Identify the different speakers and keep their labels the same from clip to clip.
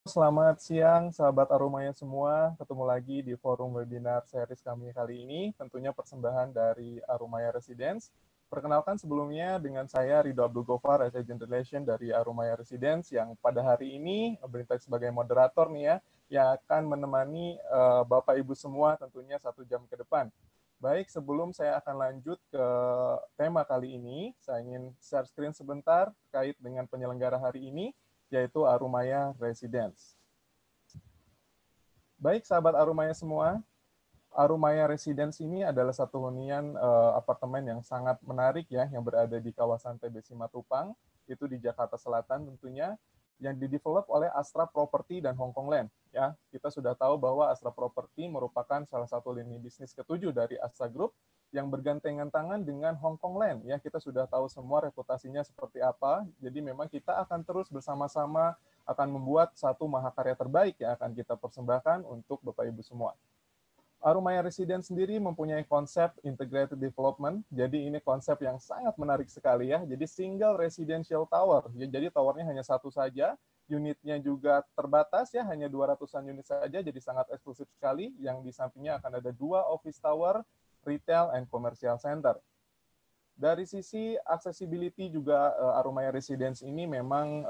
Speaker 1: Selamat siang, sahabat Arumaya semua. Ketemu lagi di forum webinar series kami kali ini, tentunya persembahan dari Arumaya Residence. Perkenalkan sebelumnya dengan saya Ridho Abdul Gofar, Agent Relation dari Arumaya Residence, yang pada hari ini berinteraksi sebagai moderator nih ya, yang akan menemani Bapak Ibu semua tentunya 1 jam ke depan. Baik, sebelum saya akan lanjut ke tema kali ini, saya ingin share screen sebentar terkait dengan penyelenggara hari ini, yaitu Arumaya Residence. Baik, sahabat Arumaya semua, Arumaya Residence ini adalah satu hunian apartemen yang sangat menarik ya, yang berada di kawasan TB Simatupang, itu di Jakarta Selatan tentunya, yang didevelop oleh Astra Property dan Hongkong Land. Ya, kita sudah tahu bahwa Astra Property merupakan salah satu lini bisnis ketujuh dari Astra Group yang bergandengan tangan dengan Hongkong Land. Ya, kita sudah tahu semua reputasinya seperti apa. Jadi memang kita akan terus bersama-sama akan membuat satu mahakarya terbaik yang akan kita persembahkan untuk Bapak Ibu semua. Arumaya Residence sendiri mempunyai konsep integrated development. Jadi ini konsep yang sangat menarik sekali ya. Jadi single residential tower. Ya, jadi towernya hanya satu saja. Unitnya juga terbatas ya, hanya 200-an unit saja. Jadi sangat eksklusif sekali. Yang di sampingnya akan ada 2 office tower, retail and commercial center. Dari sisi accessibility juga Arumaya Residence ini memang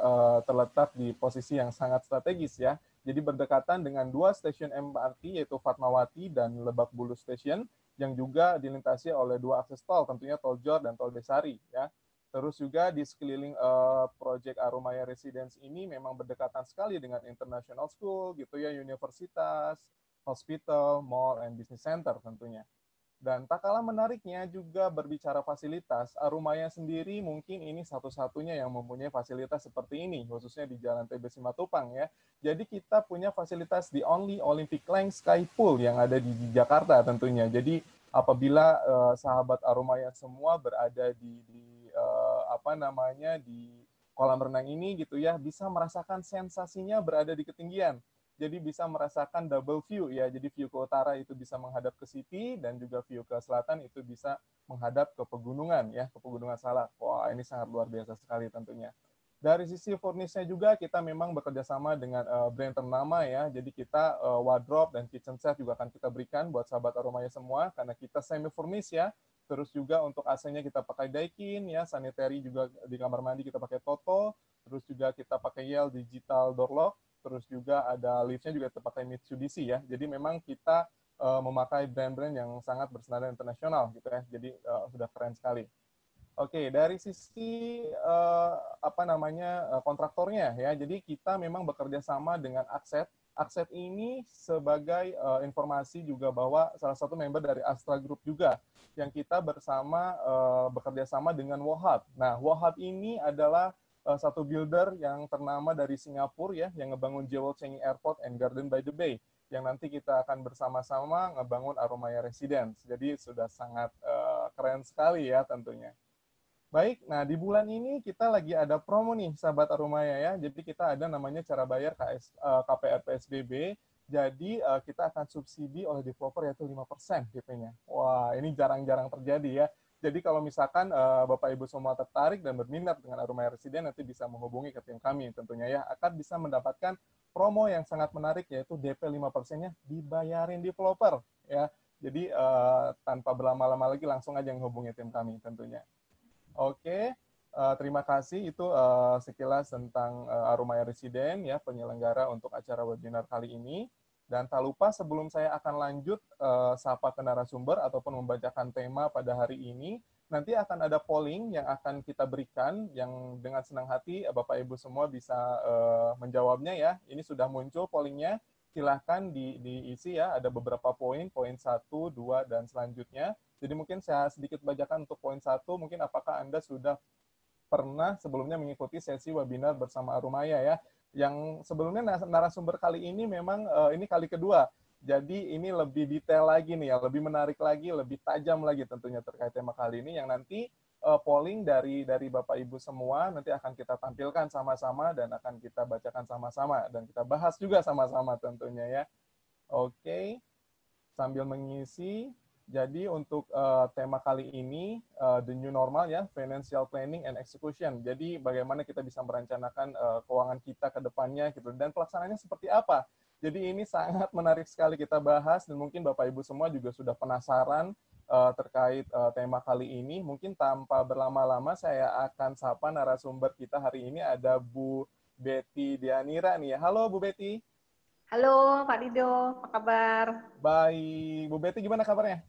Speaker 1: terletak di posisi yang sangat strategis ya. Jadi berdekatan dengan 2 stasiun MRT yaitu Fatmawati dan Lebak Bulus Station yang juga dilintasi oleh 2 akses tol, tentunya Tol Jor dan Tol Desari ya. Terus juga di sekeliling proyek Arumaya Residence ini memang berdekatan sekali dengan international school gitu ya, universitas, hospital, mall and business center tentunya. Dan tak kalah menariknya juga berbicara fasilitas, Arumaya sendiri mungkin ini satu-satunya yang mempunyai fasilitas seperti ini, khususnya di Jalan TB Simatupang ya. Jadi kita punya fasilitas di only Olympic Length Sky Pool yang ada di Jakarta tentunya. Jadi apabila sahabat Arumaya semua berada di kolam renang ini gitu ya, bisa merasakan sensasinya berada di ketinggian. Jadi bisa merasakan double view ya. Jadi view ke utara itu bisa menghadap ke city dan juga view ke selatan itu bisa menghadap ke pegunungan ya, ke Pegunungan Salak. Wah, ini sangat luar biasa sekali tentunya. Dari sisi furnisnya juga kita memang bekerja sama dengan brand ternama ya. Jadi kita wardrobe dan kitchen set juga akan kita berikan buat sahabat Arumaya semua karena kita semi furnish ya. Terus juga untuk AC-nya kita pakai Daikin ya, sanitary juga di kamar mandi kita pakai Toto, terus juga kita pakai Yale digital door lock, terus juga ada liftnya juga terpakai Mitsubishi ya. Jadi memang kita memakai brand-brand yang sangat berstandar internasional gitu ya. Jadi sudah keren sekali. Oke, dari sisi kontraktornya ya. Jadi kita memang bekerja sama dengan Akset. Akset ini sebagai informasi juga bahwa salah satu member dari Astra Group juga yang kita bersama bekerja sama dengan Wohab. Nah, Wohab ini adalah satu builder yang ternama dari Singapura ya, yang ngebangun Jewel Changi Airport and Garden by the Bay, yang nanti kita akan bersama-sama ngebangun Arumaya Residence. Jadi sudah sangat keren sekali ya tentunya. Baik, nah di bulan ini kita lagi ada promo nih, sahabat Arumaya ya. Jadi kita ada namanya cara bayar KPR PSBB. Jadi kita akan subsidi oleh developer yaitu 5% DP-nya. Wah, ini jarang-jarang terjadi ya. Jadi kalau misalkan Bapak Ibu semua tertarik dan berminat dengan Arumaya Residen, nanti bisa menghubungi ke tim kami tentunya ya. Akan bisa mendapatkan promo yang sangat menarik yaitu DP 5%-nya dibayarin developer ya. Jadi tanpa berlama-lama lagi langsung aja menghubungi tim kami tentunya. Oke, terima kasih. Itu sekilas tentang Arumaya Residen ya, penyelenggara untuk acara webinar kali ini. Dan tak lupa sebelum saya akan lanjut sapa ke narasumber ataupun membacakan tema pada hari ini, nanti akan ada polling yang akan kita berikan yang dengan senang hati Bapak Ibu semua bisa menjawabnya ya. Ini sudah muncul pollingnya. Silahkan diisi ya, ada beberapa poin 1, 2, dan selanjutnya. Jadi mungkin saya sedikit bacakan untuk poin 1, mungkin apakah Anda sudah pernah sebelumnya mengikuti sesi webinar bersama Arumaya ya. Yang sebelumnya narasumber kali ini memang ini kali kedua. Jadi ini lebih detail lagi nih ya, lebih menarik lagi, lebih tajam lagi tentunya terkait tema kali ini yang nanti polling dari Bapak Ibu semua nanti akan kita tampilkan sama-sama dan akan kita bacakan sama-sama dan kita bahas juga sama-sama tentunya ya. Oke, sambil mengisi. Jadi untuk tema kali ini the new normal ya, financial planning and execution. Jadi bagaimana kita bisa merencanakan keuangan kita ke depannya gitu dan pelaksanaannya seperti apa. Jadi ini sangat menarik sekali kita bahas dan mungkin Bapak Ibu semua juga sudah penasaran terkait tema kali ini. Mungkin tanpa berlama-lama saya akan sapa narasumber kita hari ini ada Bu Betty Dianira nih ya. Halo Bu Betty.
Speaker 2: Halo Pak Rido, apa kabar?
Speaker 1: Baik, Bu Betty gimana kabarnya?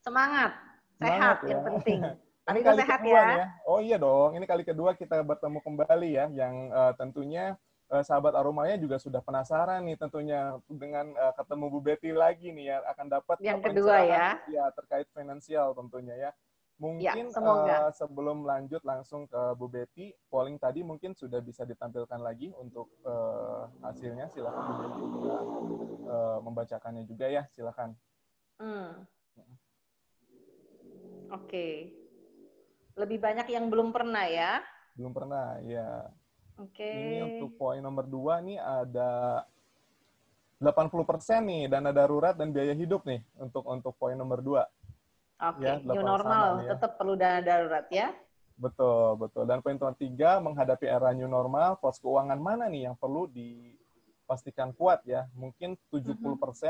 Speaker 2: Semangat,
Speaker 1: Semangat
Speaker 2: sehat
Speaker 1: ya.
Speaker 2: yang penting. Pak
Speaker 1: Ini
Speaker 2: Rido
Speaker 1: kali
Speaker 2: sehat
Speaker 1: kedua nih
Speaker 2: ya?
Speaker 1: ya. Oh iya dong, ini kali kedua kita bertemu kembali ya, yang tentunya sahabat Aromanya juga sudah penasaran nih tentunya dengan ketemu Bu Betty lagi nih ya, akan dapat
Speaker 2: Yang kedua
Speaker 1: pencerahan
Speaker 2: ya?
Speaker 1: ya terkait finansial tentunya ya.
Speaker 2: Ya,
Speaker 1: Mungkin
Speaker 2: semoga.
Speaker 1: sebelum lanjut langsung ke Bu Betty, polling tadi mungkin sudah bisa ditampilkan lagi untuk hasilnya. Silakan Bu Betty bisa membacakannya juga ya, silakan.
Speaker 2: Hmm, Oke. Lebih banyak yang belum pernah ya?
Speaker 1: Belum pernah, ya.
Speaker 2: Oke.
Speaker 1: Ini untuk poin nomor 2 nih ada 80% nih dana darurat dan biaya hidup nih untuk poin nomor 2. Ya,
Speaker 2: Oke, new
Speaker 1: 8 sama
Speaker 2: normal
Speaker 1: nih ya.
Speaker 2: tetap perlu dana darurat ya?
Speaker 1: Betul, betul. Dan poin nomor 3, menghadapi era new normal, pos keuangan mana nih yang perlu dipastikan kuat ya. Mungkin 70%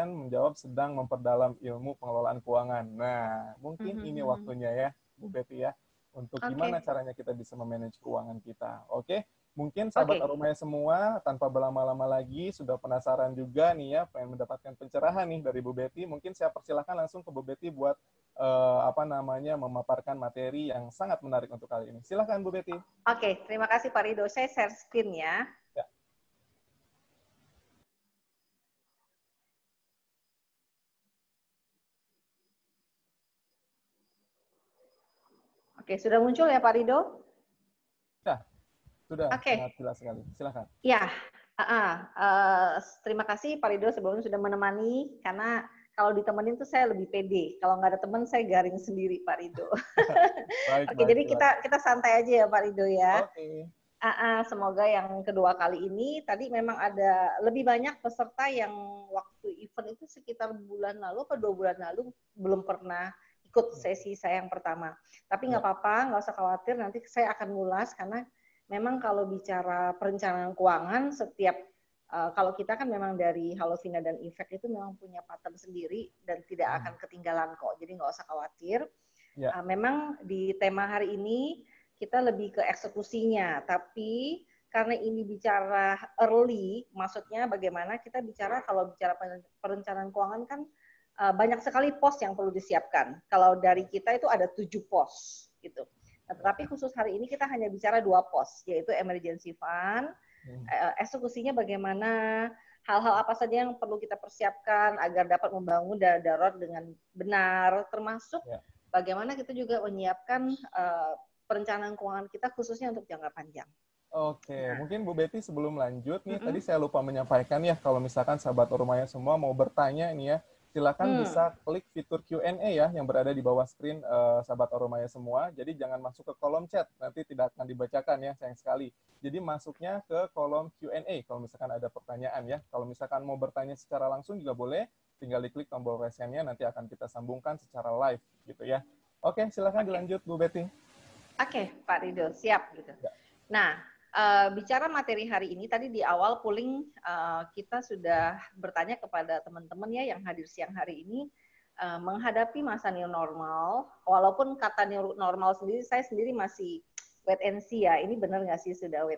Speaker 1: menjawab sedang memperdalam ilmu pengelolaan keuangan. Nah, mungkin ini waktunya ya, Bu Betty ya, untuk gimana
Speaker 2: Oke.
Speaker 1: caranya kita bisa memanage keuangan kita. Oke? Mungkin sahabat Aromanya semua, tanpa berlama-lama lagi, sudah penasaran juga nih ya, pengen mendapatkan pencerahan nih dari Bu Betty. Mungkin saya persilahkan langsung ke Bu Betty buat memaparkan materi yang sangat menarik untuk kali ini. Silahkan Bu Betty.
Speaker 2: Oke, terima kasih Pak Rido. Saya share screen ya.
Speaker 1: Ya.
Speaker 2: Oke, sudah muncul ya Pak Rido?
Speaker 1: Ya, sudah sangat
Speaker 2: Oke.
Speaker 1: jelas sekali. Silahkan.
Speaker 2: Ya, terima kasih Pak Rido sebelumnya sudah menemani, karena kalau ditemenin tuh saya lebih pede. Kalau nggak ada teman, saya garing sendiri Pak Rido.
Speaker 1: Baik,
Speaker 2: Oke,
Speaker 1: baik,
Speaker 2: jadi
Speaker 1: silakan.
Speaker 2: kita santai aja ya Pak Rido ya.
Speaker 1: Oke.
Speaker 2: Semoga yang kedua kali ini, tadi memang ada lebih banyak peserta yang waktu event itu sekitar bulan lalu atau 2 bulan lalu belum pernah ikut sesi saya yang pertama. Tapi nggak apa-apa, nggak usah khawatir, nanti saya akan ngulas, karena memang kalau bicara perencanaan keuangan, setiap kalau kita kan memang dari Halovina dan Effect itu memang punya pattern sendiri dan tidak akan ketinggalan kok, jadi nggak usah khawatir.
Speaker 1: Ya.
Speaker 2: Memang di tema hari ini kita lebih ke eksekusinya, tapi karena ini bicara early, maksudnya bagaimana kita bicara, kalau bicara perencanaan keuangan kan banyak sekali pos yang perlu disiapkan. Kalau dari kita itu ada 7 pos gitu. Nah, tetapi khusus hari ini kita hanya bicara 2 pos, yaitu emergency fund. Eksekusinya bagaimana, hal-hal apa saja yang perlu kita persiapkan agar dapat membangun dana darurat dengan benar, termasuk bagaimana kita juga menyiapkan perencanaan keuangan kita khususnya untuk jangka panjang.
Speaker 1: Oke, mungkin Bu Betty sebelum lanjut nih, tadi saya lupa menyampaikan ya, kalau misalkan sahabat Ormaya semua mau bertanya nih ya, silakan bisa klik fitur Q&A ya, yang berada di bawah screen sahabat Ormaya semua. Jadi jangan masuk ke kolom chat, nanti tidak akan dibacakan ya, sayang sekali. Jadi masuknya ke kolom Q&A kalau misalkan ada pertanyaan ya. Kalau misalkan mau bertanya secara langsung juga boleh, tinggal diklik tombol raise hand-nya, nanti akan kita sambungkan secara live gitu ya. Oke, silakan dilanjut Bu Betty.
Speaker 2: Oke, Pak Rido, siap gitu. Nah, bicara materi hari ini, tadi di awal polling kita sudah bertanya kepada teman-teman ya yang hadir siang hari ini, menghadapi masa new normal, walaupun kata new normal sendiri, saya sendiri masih wait and see ya, ini benar nggak sih sudah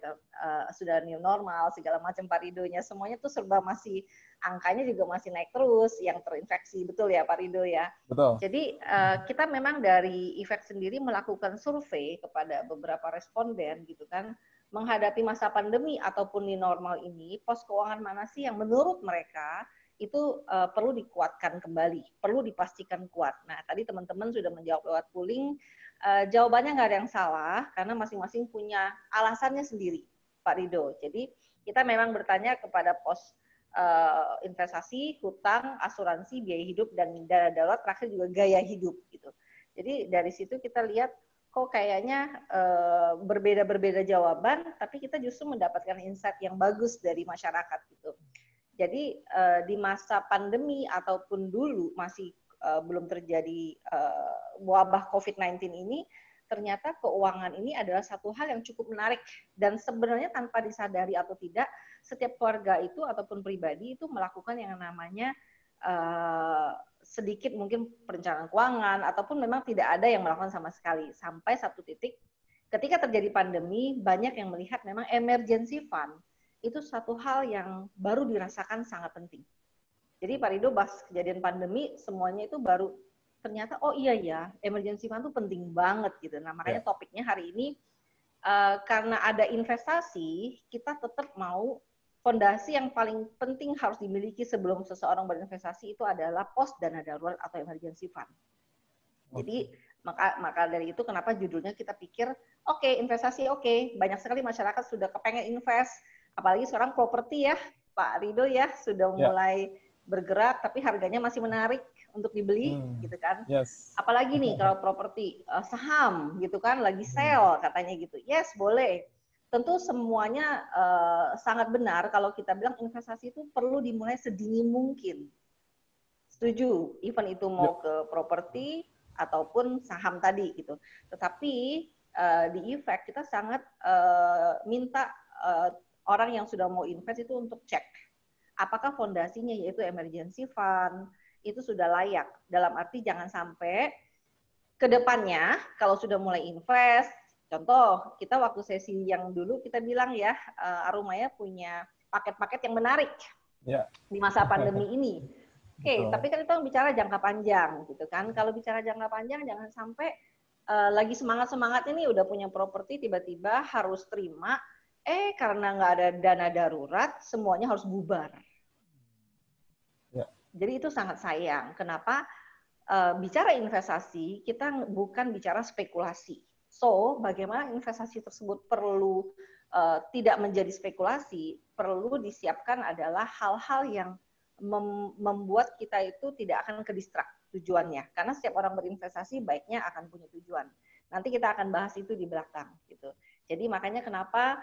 Speaker 2: new normal, segala macam Pak Ridonya, semuanya tuh serba masih, angkanya juga masih naik terus, yang terinfeksi, betul ya Pak Rido ya?
Speaker 1: Betul.
Speaker 2: Jadi kita memang dari Effect sendiri melakukan survei kepada beberapa responden gitu kan, menghadapi masa pandemi ataupun new normal ini, pos keuangan mana sih yang menurut mereka itu perlu dikuatkan kembali, perlu dipastikan kuat. Nah, tadi teman-teman sudah menjawab lewat polling, jawabannya nggak ada yang salah, karena masing-masing punya alasannya sendiri, Pak Rido. Jadi, kita memang bertanya kepada pos investasi, hutang, asuransi, biaya hidup, dan dana darurat, terakhir juga gaya hidup. Gitu. Jadi, dari situ kita lihat, kok kayaknya berbeda-berbeda jawaban, tapi kita justru mendapatkan insight yang bagus dari masyarakat gitu. Jadi di masa pandemi ataupun dulu masih belum terjadi wabah COVID-19 ini, ternyata keuangan ini adalah satu hal yang cukup menarik dan sebenarnya tanpa disadari atau tidak, setiap keluarga itu ataupun pribadi itu melakukan yang namanya sedikit mungkin perencanaan keuangan ataupun memang tidak ada yang melakukan sama sekali sampai satu titik ketika terjadi pandemi banyak yang melihat memang emergency fund itu satu hal yang baru dirasakan sangat penting. Jadi Pak Rido pas kejadian pandemi semuanya itu baru ternyata oh iya ya emergency fund itu penting banget gitu. Nah makanya topiknya hari ini karena ada investasi kita tetap mau fondasi yang paling penting harus dimiliki sebelum seseorang berinvestasi itu adalah pos dana darurat atau emergency fund. Jadi maka dari itu kenapa judulnya kita pikir oke, investasi oke, banyak sekali masyarakat sudah kepengen invest, apalagi sekarang properti ya Pak Rido ya sudah mulai bergerak tapi harganya masih menarik untuk dibeli gitu kan. Apalagi nih kalau properti saham gitu kan lagi sale katanya gitu. Yes, boleh. Tentu semuanya sangat benar kalau kita bilang investasi itu perlu dimulai sedini mungkin. Setuju, even itu mau ke properti ataupun saham tadi gitu. Tetapi di Efek kita sangat minta orang yang sudah mau invest itu untuk cek apakah fondasinya yaitu emergency fund itu sudah layak. Dalam arti jangan sampai ke depannya kalau sudah mulai invest, contoh kita waktu sesi yang dulu kita bilang ya Arumaya punya paket-paket yang menarik di masa pandemi ini. Oke, tapi kan itu bicara jangka panjang gitu kan. Kalau bicara jangka panjang jangan sampai lagi semangat-semangat ini udah punya properti tiba-tiba harus terima karena nggak ada dana darurat semuanya harus bubar. Jadi itu sangat sayang. Kenapa? Bicara investasi kita bukan bicara spekulasi. So bagaimana investasi tersebut perlu tidak menjadi spekulasi, perlu disiapkan adalah hal-hal yang membuat kita itu tidak akan ke-distract tujuannya. Karena setiap orang berinvestasi baiknya akan punya tujuan. Nanti kita akan bahas itu di belakang gitu. Jadi makanya kenapa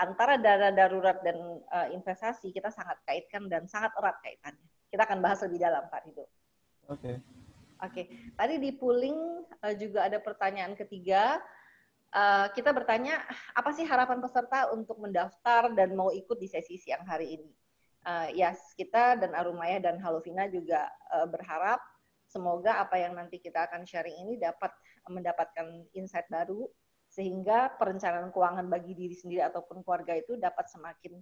Speaker 2: antara dana darurat dan investasi kita sangat kaitkan dan sangat erat kaitannya. Kita akan bahas lebih dalam Pak Rido.
Speaker 1: Oke.
Speaker 2: Tadi di polling juga ada pertanyaan ketiga. Kita bertanya apa sih harapan peserta untuk mendaftar dan mau ikut di sesi siang hari ini. Kita dan Arumaya dan Halovina juga berharap semoga apa yang nanti kita akan sharing ini dapat mendapatkan insight baru sehingga perencanaan keuangan bagi diri sendiri ataupun keluarga itu dapat semakin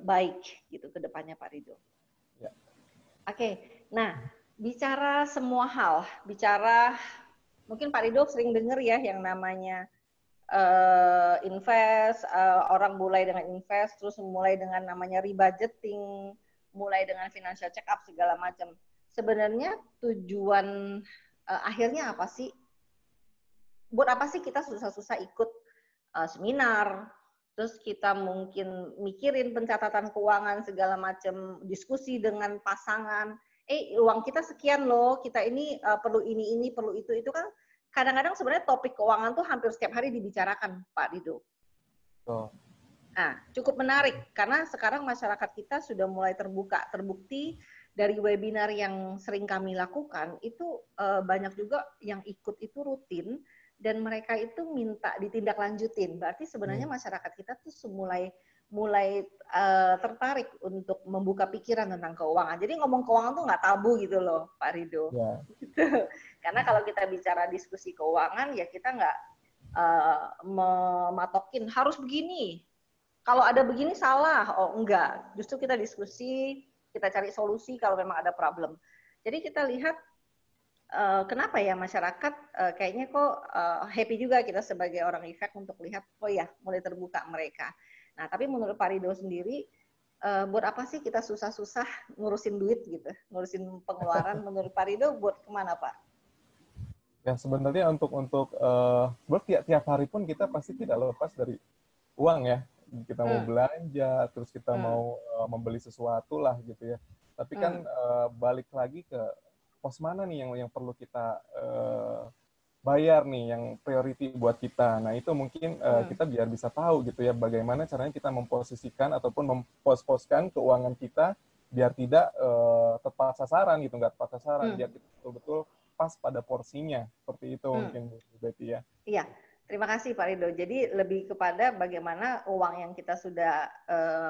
Speaker 2: baik gitu ke depannya Pak Rido. Nah bicara semua hal, mungkin Pak Rido sering dengar ya yang namanya invest, orang mulai dengan invest, terus mulai dengan namanya rebudgeting, mulai dengan financial check up segala macam. Sebenarnya tujuan akhirnya apa sih? Buat apa sih kita susah-susah ikut seminar, terus kita mungkin mikirin pencatatan keuangan segala macam, diskusi dengan pasangan, uang kita sekian loh, kita ini perlu ini, perlu itu kan kadang-kadang sebenarnya topik keuangan tuh hampir setiap hari dibicarakan, Pak Rido. Nah, cukup menarik karena sekarang masyarakat kita sudah mulai terbukti dari webinar yang sering kami lakukan itu banyak juga yang ikut itu rutin dan mereka itu minta ditindaklanjutin. Berarti sebenarnya masyarakat kita tuh mulai tertarik untuk membuka pikiran tentang keuangan. Jadi ngomong keuangan tuh nggak tabu gitu loh, Pak Rido. Gitu. Karena kalau kita bicara diskusi keuangan, ya kita nggak mematokin harus begini. Kalau ada begini salah, oh enggak. Justru kita diskusi, kita cari solusi kalau memang ada problem. Jadi kita lihat kenapa ya masyarakat kayaknya kok happy juga kita sebagai orang Efek untuk lihat, oh ya mulai terbuka mereka. Nah, tapi menurut Pak Rido sendiri, buat apa sih kita susah-susah ngurusin duit gitu, ngurusin pengeluaran? Menurut Pak Rido, buat kemana Pak?
Speaker 1: Ya sebenarnya untuk tiap hari pun kita pasti tidak lepas dari uang ya. Kita mau belanja, terus kita mau membeli sesuatu lah gitu ya. Tapi kan balik lagi ke pos mana nih yang perlu kita bayar nih, yang priority buat kita. Nah itu mungkin kita biar bisa tahu gitu ya bagaimana caranya kita memposisikan ataupun mempos-poskan keuangan kita biar tidak tepat sasaran gitu, nggak tepat sasaran, biar kita betul-betul pas pada porsinya. Seperti itu mungkin Bu Betty ya.
Speaker 2: Iya, terima kasih Pak Rido. Jadi lebih kepada bagaimana uang yang kita sudah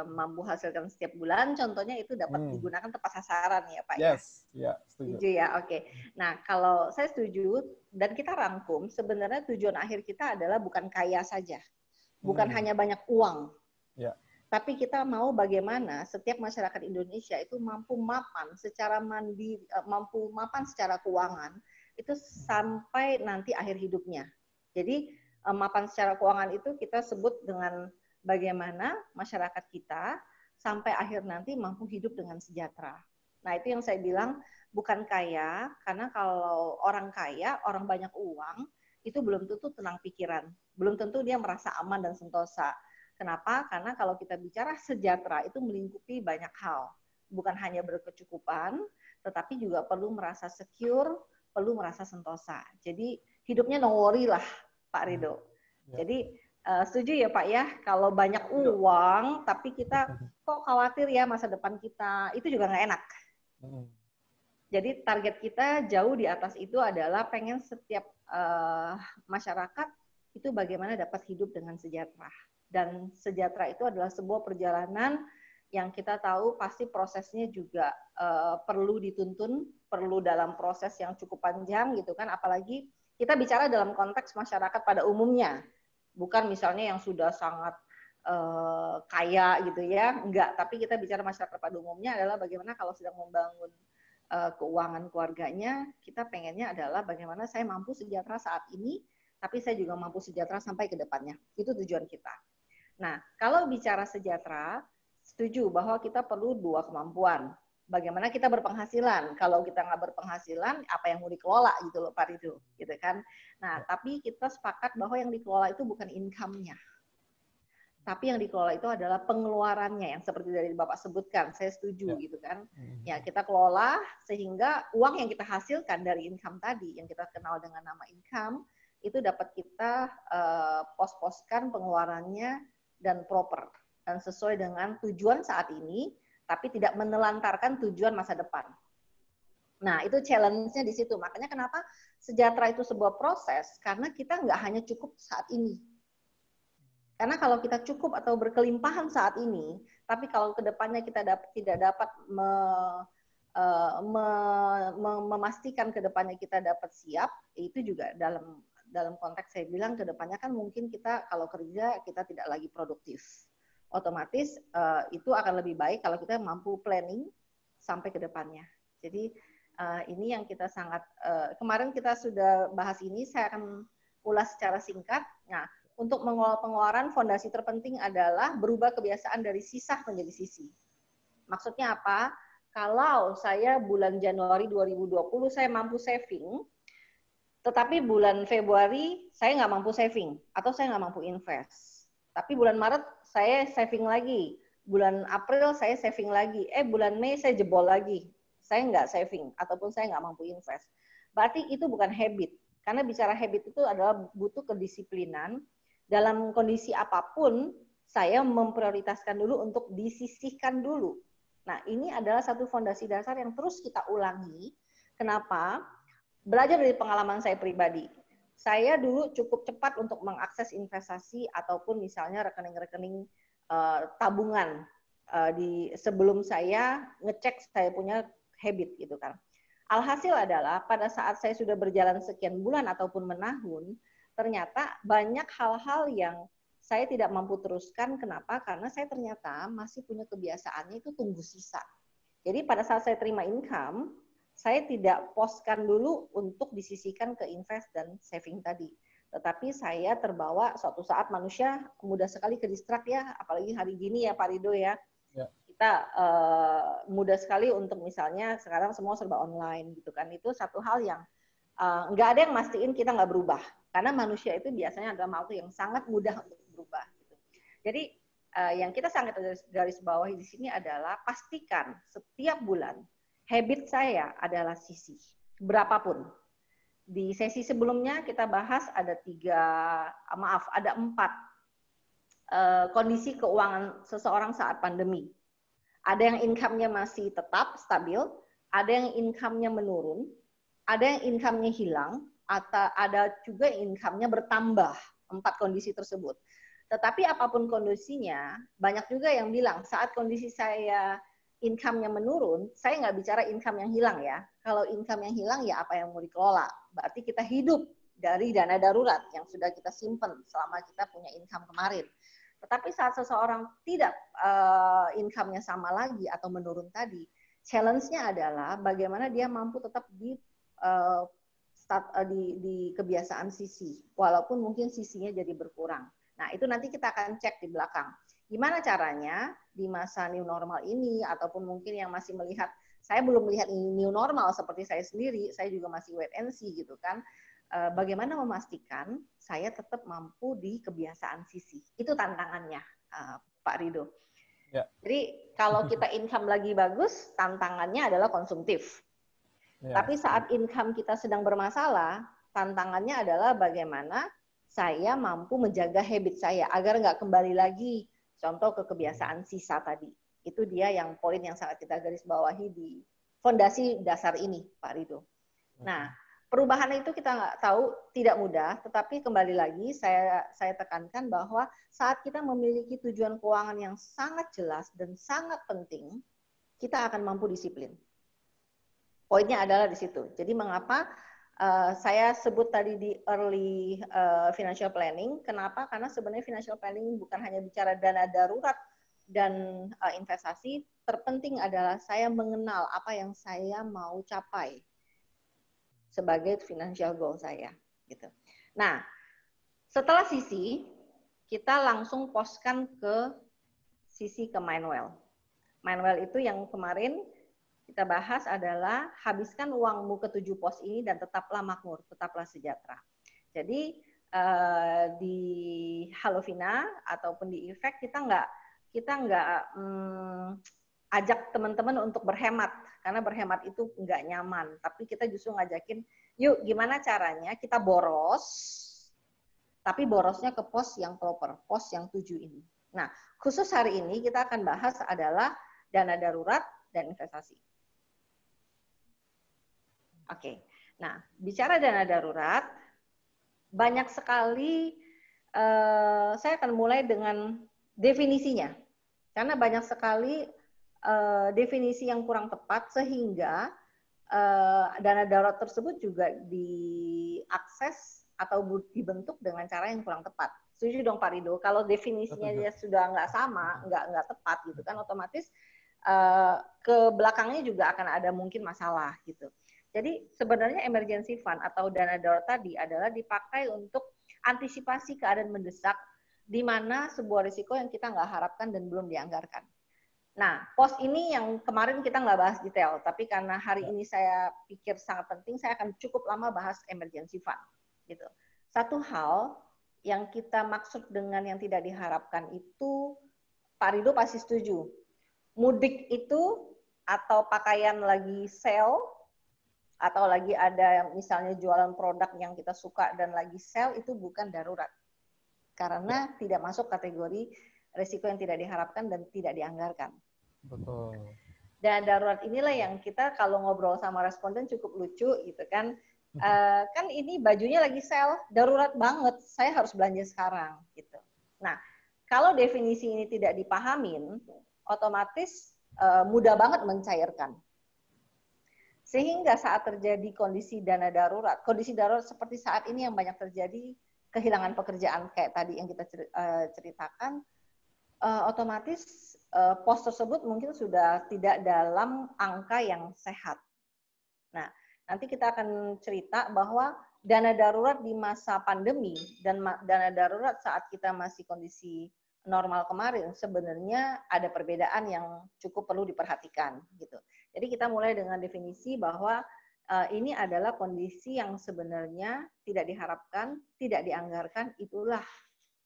Speaker 2: mampu hasilkan setiap bulan, contohnya itu dapat digunakan tepat sasaran ya Pak ya.
Speaker 1: Ya, setuju.
Speaker 2: Setuju ya, oke. Nah, kalau saya setuju dan kita rangkum, sebenarnya tujuan akhir kita adalah bukan kaya saja, bukan hanya banyak uang.
Speaker 1: Ya.
Speaker 2: Tapi kita mau bagaimana setiap masyarakat Indonesia itu mampu mapan secara mandiri, mampu mapan secara keuangan itu sampai nanti akhir hidupnya. Jadi mapan secara keuangan itu kita sebut dengan bagaimana masyarakat kita sampai akhir nanti mampu hidup dengan sejahtera. Nah, itu yang saya bilang bukan kaya, karena kalau orang kaya, orang banyak uang, itu belum tentu tenang pikiran. Belum tentu dia merasa aman dan sentosa. Kenapa? Karena kalau kita bicara sejahtera itu melingkupi banyak hal. Bukan hanya berkecukupan, tetapi juga perlu merasa secure, perlu merasa sentosa. Jadi hidupnya no worry lah, Pak Rido. Jadi setuju ya Pak ya, kalau banyak uang, tapi kita kok khawatir ya masa depan kita, itu juga nggak enak. Jadi target kita jauh di atas itu adalah pengen setiap masyarakat itu bagaimana dapat hidup dengan sejahtera. Dan sejahtera itu adalah sebuah perjalanan yang kita tahu pasti prosesnya juga perlu dituntun, perlu dalam proses yang cukup panjang gitu kan, apalagi kita bicara dalam konteks masyarakat pada umumnya, bukan misalnya yang sudah sangat kaya gitu ya, enggak, tapi kita bicara masyarakat pada umumnya adalah bagaimana kalau sedang membangun keuangan keluarganya, kita pengennya adalah bagaimana saya mampu sejahtera saat ini, tapi saya juga mampu sejahtera sampai ke depannya. Itu tujuan kita. Nah, kalau bicara sejahtera, setuju bahwa kita perlu dua kemampuan. Bagaimana kita berpenghasilan. Kalau kita nggak berpenghasilan, apa yang mau dikelola gitu loh, Pak Rido. Gitu kan. Nah, tapi kita sepakat bahwa yang dikelola itu bukan income-nya. Tapi yang dikelola itu adalah pengeluarannya, yang seperti dari Bapak sebutkan, saya setuju gitu kan. Ya, kita kelola sehingga uang yang kita hasilkan dari income tadi, yang kita kenal dengan nama income, itu dapat kita pos-poskan pengeluarannya dan proper. Dan sesuai dengan tujuan saat ini, tapi tidak menelantarkan tujuan masa depan. Nah, itu challenge-nya di situ. Makanya kenapa sejahtera itu sebuah proses, karena kita nggak hanya cukup saat ini. Karena kalau kita cukup atau berkelimpahan saat ini, tapi kalau ke depannya kita tidak dapat memastikan ke depannya kita dapat siap, itu juga dalam konteks saya bilang ke depannya kan mungkin kita kalau kerja kita tidak lagi produktif. Otomatis itu akan lebih baik kalau kita mampu planning sampai ke depannya. Jadi ini yang kita sangat, kemarin kita sudah bahas ini, saya akan ulas secara singkat. Nah, untuk mengelola pengeluaran, fondasi terpenting adalah berubah kebiasaan dari sisa menjadi sisi. Maksudnya apa? Kalau saya bulan Januari 2020 saya mampu saving, tetapi bulan Februari saya nggak mampu saving, atau saya nggak mampu invest. Tapi bulan Maret saya saving lagi, bulan April saya saving lagi, bulan Mei saya jebol lagi, saya nggak saving, ataupun saya nggak mampu invest. Berarti itu bukan habit, karena bicara habit itu adalah butuh kedisiplinan. Dalam kondisi apapun, saya memprioritaskan dulu untuk disisihkan dulu. Nah, ini adalah satu fondasi dasar yang terus kita ulangi. Kenapa? Belajar dari pengalaman saya pribadi. Saya dulu cukup cepat untuk mengakses investasi ataupun misalnya rekening-rekening tabungan sebelum saya ngecek saya punya habit gitu kan. Alhasil adalah pada saat saya sudah berjalan sekian bulan ataupun menahun, ternyata banyak hal-hal yang saya tidak mampu teruskan. Kenapa? Karena saya ternyata masih punya kebiasaannya itu tunggu sisa. Jadi pada saat saya terima income, saya tidak poskan dulu untuk disisihkan ke invest dan saving tadi. Tetapi saya terbawa suatu saat, manusia mudah sekali ke distract ya, apalagi hari gini ya Pak Rido ya. Kita mudah sekali untuk misalnya sekarang semua serba online gitu kan. Itu satu hal yang nggak ada yang mastiin kita nggak berubah. Karena manusia itu biasanya adalah makhluk yang sangat mudah untuk berubah. Gitu. Jadi yang kita sangat garis bawahi di sini adalah pastikan setiap bulan habit saya adalah sisi, berapapun. Di sesi sebelumnya kita bahas ada 4 kondisi keuangan seseorang saat pandemi. Ada yang income-nya masih tetap stabil, ada yang income-nya menurun, ada yang income-nya hilang, atau ada juga income-nya bertambah, 4 kondisi tersebut. Tetapi apapun kondisinya, banyak juga yang bilang saat kondisi saya income-nya menurun, saya nggak bicara income yang hilang ya. Kalau income yang hilang ya apa yang mau dikelola. Berarti kita hidup dari dana darurat yang sudah kita simpan selama kita punya income kemarin. Tetapi saat seseorang tidak income-nya sama lagi atau menurun tadi, challenge-nya adalah bagaimana dia mampu tetap di kebiasaan sisi, walaupun mungkin sisinya jadi berkurang. Nah, itu nanti kita akan cek di belakang. Gimana caranya di masa new normal ini, ataupun mungkin yang masih melihat, saya belum melihat ini new normal seperti saya sendiri, saya juga masih wait and see gitu kan. Bagaimana memastikan saya tetap mampu di kebiasaan sisi. Itu tantangannya, Pak Rido. Ya. Jadi kalau kita income lagi bagus, tantangannya adalah konsumtif. Ya. Tapi saat income kita sedang bermasalah, tantangannya adalah bagaimana saya mampu menjaga habit saya agar nggak kembali lagi contoh ke kebiasaan sisa tadi. Itu dia yang poin yang sangat kita garis bawahi di fondasi dasar ini, Pak Rido. Nah, perubahan itu kita nggak tahu, tidak mudah, tetapi kembali lagi saya tekankan bahwa saat kita memiliki tujuan keuangan yang sangat jelas dan sangat penting, kita akan mampu disiplin. Poinnya adalah di situ. Jadi mengapa saya sebut tadi di early financial planning, kenapa? Karena sebenarnya financial planning bukan hanya bicara dana darurat dan investasi, terpenting adalah saya mengenal apa yang saya mau capai sebagai financial goal saya. Gitu. Nah, setelah sisi, kita langsung poskan ke sisi ke Mindwell. Mindwell itu yang kemarin kita bahas adalah habiskan uangmu ke 7 pos ini dan tetaplah makmur, tetaplah sejahtera. Jadi di Halovina ataupun di Efek kita nggak ajak teman-teman untuk berhemat karena berhemat itu nggak nyaman. Tapi kita justru ngajakin, yuk gimana caranya kita boros, tapi borosnya ke pos yang proper, pos yang 7 ini. Nah, khusus hari ini kita akan bahas adalah dana darurat dan investasi. Oke, nah bicara dana darurat, banyak sekali saya akan mulai dengan definisinya, karena banyak sekali definisi yang kurang tepat sehingga dana darurat tersebut juga diakses atau dibentuk dengan cara yang kurang tepat. Setuju dong Pak Rido? Kalau definisinya dia sudah nggak sama, nggak tepat gitu kan, otomatis ke belakangnya juga akan ada mungkin masalah gitu. Jadi sebenarnya emergency fund atau dana darurat tadi adalah dipakai untuk antisipasi keadaan mendesak di mana sebuah risiko yang kita nggak harapkan dan belum dianggarkan. Nah, pos ini yang kemarin kita nggak bahas detail, tapi karena hari ini saya pikir sangat penting, saya akan cukup lama bahas emergency fund. Gitu. Satu hal yang kita maksud dengan yang tidak diharapkan itu, Pak Rido pasti setuju. Mudik itu atau pakaian lagi sale, atau lagi ada misalnya jualan produk yang kita suka dan lagi sell, itu bukan darurat. Karena tidak masuk kategori risiko yang tidak diharapkan dan tidak dianggarkan.
Speaker 1: Betul.
Speaker 2: Dan darurat inilah yang kita kalau ngobrol sama responden cukup lucu gitu kan. Kan ini bajunya lagi sell, darurat banget, saya harus belanja sekarang gitu. Nah, kalau definisi ini tidak dipahamin, otomatis mudah banget mencairkan. Sehingga saat terjadi kondisi dana darurat, kondisi darurat seperti saat ini yang banyak terjadi, kehilangan pekerjaan kayak tadi yang kita ceritakan, otomatis pos tersebut mungkin sudah tidak dalam angka yang sehat. Nah, nanti kita akan cerita bahwa dana darurat di masa pandemi dan dana darurat saat kita masih kondisi normal kemarin sebenarnya ada perbedaan yang cukup perlu diperhatikan gitu. Jadi kita mulai dengan definisi bahwa ini adalah kondisi yang sebenarnya tidak diharapkan, tidak dianggarkan, itulah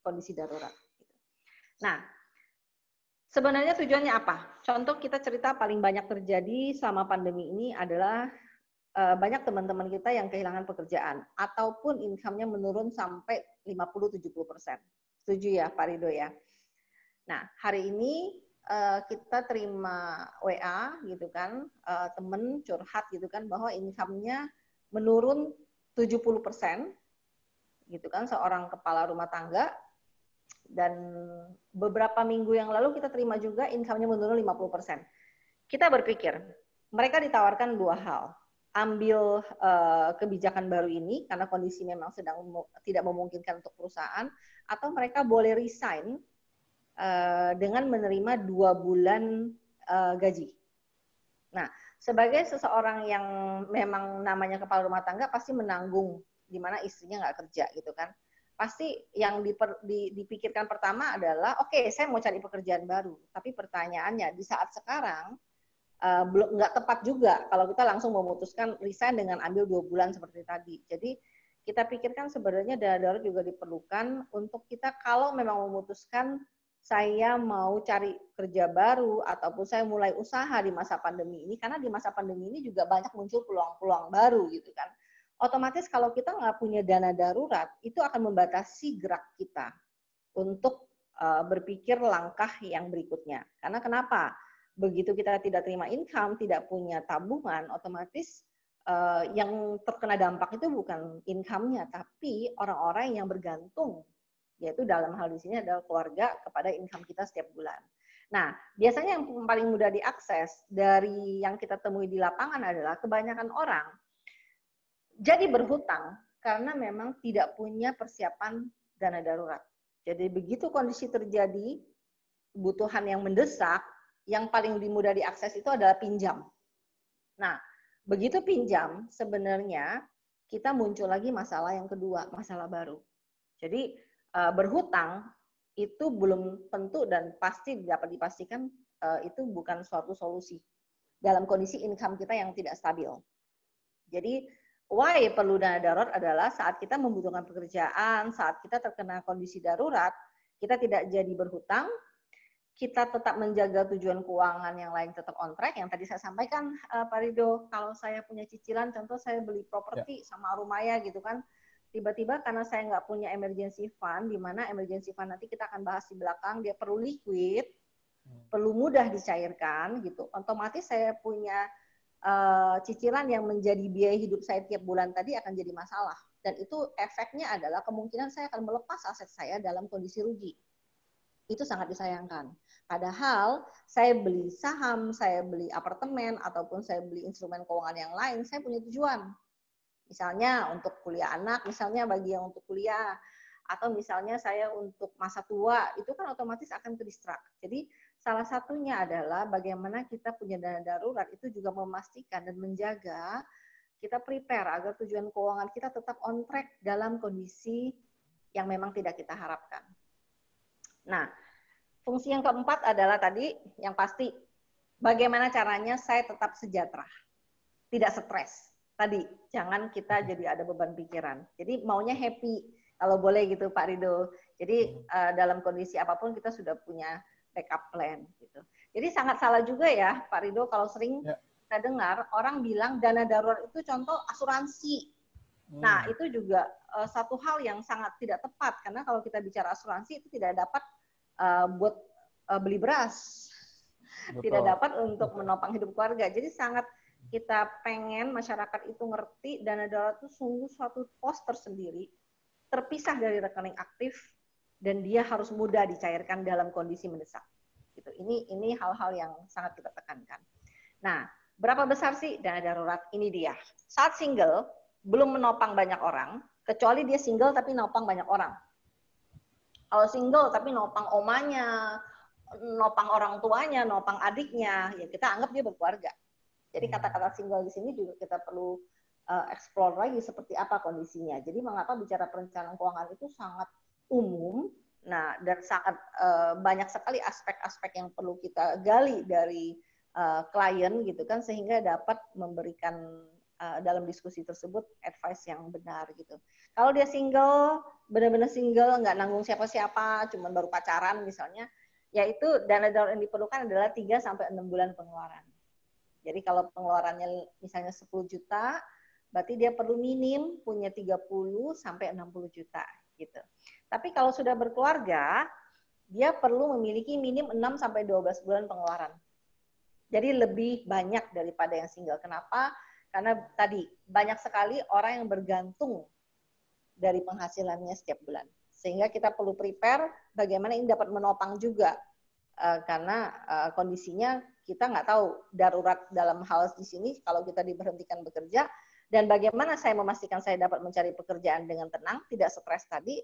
Speaker 2: kondisi darurat. Nah, sebenarnya tujuannya apa? Contoh kita cerita paling banyak terjadi selama pandemi ini adalah banyak teman-teman kita yang kehilangan pekerjaan ataupun income-nya menurun sampai 50-70%. Setuju ya Pak Rido ya? Nah, hari ini kita terima WA gitu kan, temen curhat gitu kan bahwa income-nya menurun 70% gitu kan, seorang kepala rumah tangga. Dan beberapa minggu yang lalu kita terima juga income-nya menurun 50%. Kita berpikir, mereka ditawarkan dua hal. Ambil kebijakan baru ini karena kondisi memang sedang tidak memungkinkan untuk perusahaan, atau mereka boleh resign dengan menerima 2 bulan gaji. Nah, sebagai seseorang yang memang namanya kepala rumah tangga pasti menanggung di mana istrinya nggak kerja gitu kan. Pasti yang dipikirkan pertama adalah, oke, saya mau cari pekerjaan baru. Tapi pertanyaannya di saat sekarang belum, nggak tepat juga kalau kita langsung memutuskan resign dengan ambil 2 bulan seperti tadi. Jadi kita pikirkan sebenarnya dana darurat juga diperlukan untuk kita kalau memang memutuskan saya mau cari kerja baru ataupun saya mulai usaha di masa pandemi ini, karena di masa pandemi ini juga banyak muncul peluang-peluang baru gitu kan. Otomatis kalau kita nggak punya dana darurat, itu akan membatasi gerak kita untuk berpikir langkah yang berikutnya. Karena kenapa? Begitu kita tidak terima income, tidak punya tabungan, otomatis yang terkena dampak itu bukan income-nya, tapi orang-orang yang bergantung, yaitu dalam hal di sini adalah keluarga kepada income kita setiap bulan. Nah, biasanya yang paling mudah diakses dari yang kita temui di lapangan adalah kebanyakan orang jadi berhutang karena memang tidak punya persiapan dana darurat. Jadi begitu kondisi terjadi, kebutuhan yang mendesak, yang paling mudah diakses itu adalah pinjam. Nah, begitu pinjam, sebenarnya kita muncul lagi masalah yang kedua, masalah baru. Jadi berhutang itu belum tentu dan pasti dapat dipastikan itu bukan suatu solusi dalam kondisi income kita yang tidak stabil. Jadi why perlu dana darurat adalah saat kita membutuhkan pekerjaan, saat kita terkena kondisi darurat, kita tidak jadi berhutang, kita tetap menjaga tujuan keuangan yang lain tetap on track. Yang tadi saya sampaikan, Pak Rido, kalau saya punya cicilan, contoh saya beli properti sama Arumaya gitu kan, tiba-tiba karena saya nggak punya emergency fund, di mana emergency fund nanti kita akan bahas di belakang, dia perlu liquid, perlu mudah dicairkan gitu. Otomatis saya punya cicilan yang menjadi biaya hidup saya tiap bulan tadi akan jadi masalah. Dan itu efeknya adalah kemungkinan saya akan melepas aset saya dalam kondisi rugi. Itu sangat disayangkan. Padahal saya beli saham, saya beli apartemen, ataupun saya beli instrumen keuangan yang lain, saya punya tujuan. Misalnya untuk kuliah anak, misalnya bagi yang untuk kuliah, atau misalnya saya untuk masa tua, itu kan otomatis akan ke-distract. Jadi salah satunya adalah bagaimana kita punya dana darurat itu juga memastikan dan menjaga kita prepare agar tujuan keuangan kita tetap on track dalam kondisi yang memang tidak kita harapkan. Nah, fungsi yang keempat adalah tadi yang pasti bagaimana caranya saya tetap sejahtera, tidak stres. Tadi jangan kita jadi ada beban pikiran. Jadi maunya happy kalau boleh gitu Pak Rido. Jadi dalam kondisi apapun kita sudah punya backup plan gitu. Jadi sangat salah juga ya Pak Rido kalau sering kita dengar orang bilang dana darurat itu contoh asuransi. Nah itu juga satu hal yang sangat tidak tepat karena kalau kita bicara asuransi itu tidak dapat buat beli beras, tidak dapat untuk menopang hidup keluarga. Jadi sangat kita pengen masyarakat itu ngerti dana darurat itu sungguh suatu pos tersendiri, terpisah dari rekening aktif, dan dia harus mudah dicairkan dalam kondisi mendesak. Gitu. Ini hal-hal yang sangat kita tekankan. Nah, berapa besar sih dana darurat? Ini dia. Saat single, belum menopang banyak orang, kecuali dia single tapi nopang banyak orang. Kalau single tapi nopang omanya, nopang orang tuanya, nopang adiknya, ya kita anggap dia berkeluarga. Jadi kata-kata single di sini juga kita perlu explore lagi seperti apa kondisinya. Jadi mengapa bicara perencanaan keuangan itu sangat umum, nah dan sangat banyak sekali aspek-aspek yang perlu kita gali dari klien gitu kan, sehingga dapat memberikan dalam diskusi tersebut advice yang benar gitu. Kalau dia single, benar-benar single, nggak nanggung siapa-siapa, cuman baru pacaran misalnya, yaitu dana darurat yang diperlukan adalah 3-6 bulan pengeluaran. Jadi kalau pengeluarannya misalnya 10 juta, berarti dia perlu minim punya 30-60 juta gitu. Tapi kalau sudah berkeluarga, dia perlu memiliki minim 6 sampai 12 bulan pengeluaran. Jadi lebih banyak daripada yang single. Kenapa? Karena tadi banyak sekali orang yang bergantung dari penghasilannya setiap bulan. Sehingga kita perlu prepare bagaimana ini dapat menopang juga. Karena kondisinya kita nggak tahu darurat dalam hal di sini kalau kita diberhentikan bekerja, dan bagaimana saya memastikan saya dapat mencari pekerjaan dengan tenang, tidak stres tadi,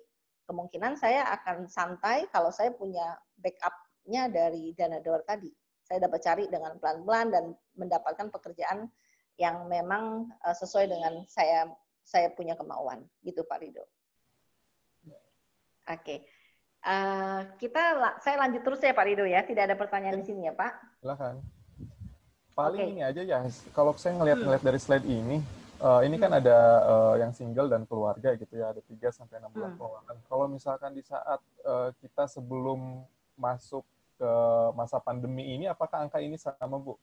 Speaker 2: kemungkinan saya akan santai kalau saya punya backup-nya dari dana darurat tadi. Saya dapat cari dengan pelan-pelan dan mendapatkan pekerjaan yang memang sesuai dengan saya punya kemauan. Gitu Pak Rido. Oke. Saya lanjut terus ya Pak Rido ya. Tidak ada pertanyaan di sini ya Pak.
Speaker 1: Silakan. Paling ini aja ya, kalau saya ngelihat dari slide ini kan ada yang single dan keluarga gitu ya, ada 3 sampai 6 bulan pengeluaran. Kalau misalkan di saat kita sebelum masuk ke masa pandemi ini, apakah angka ini sama, Bu?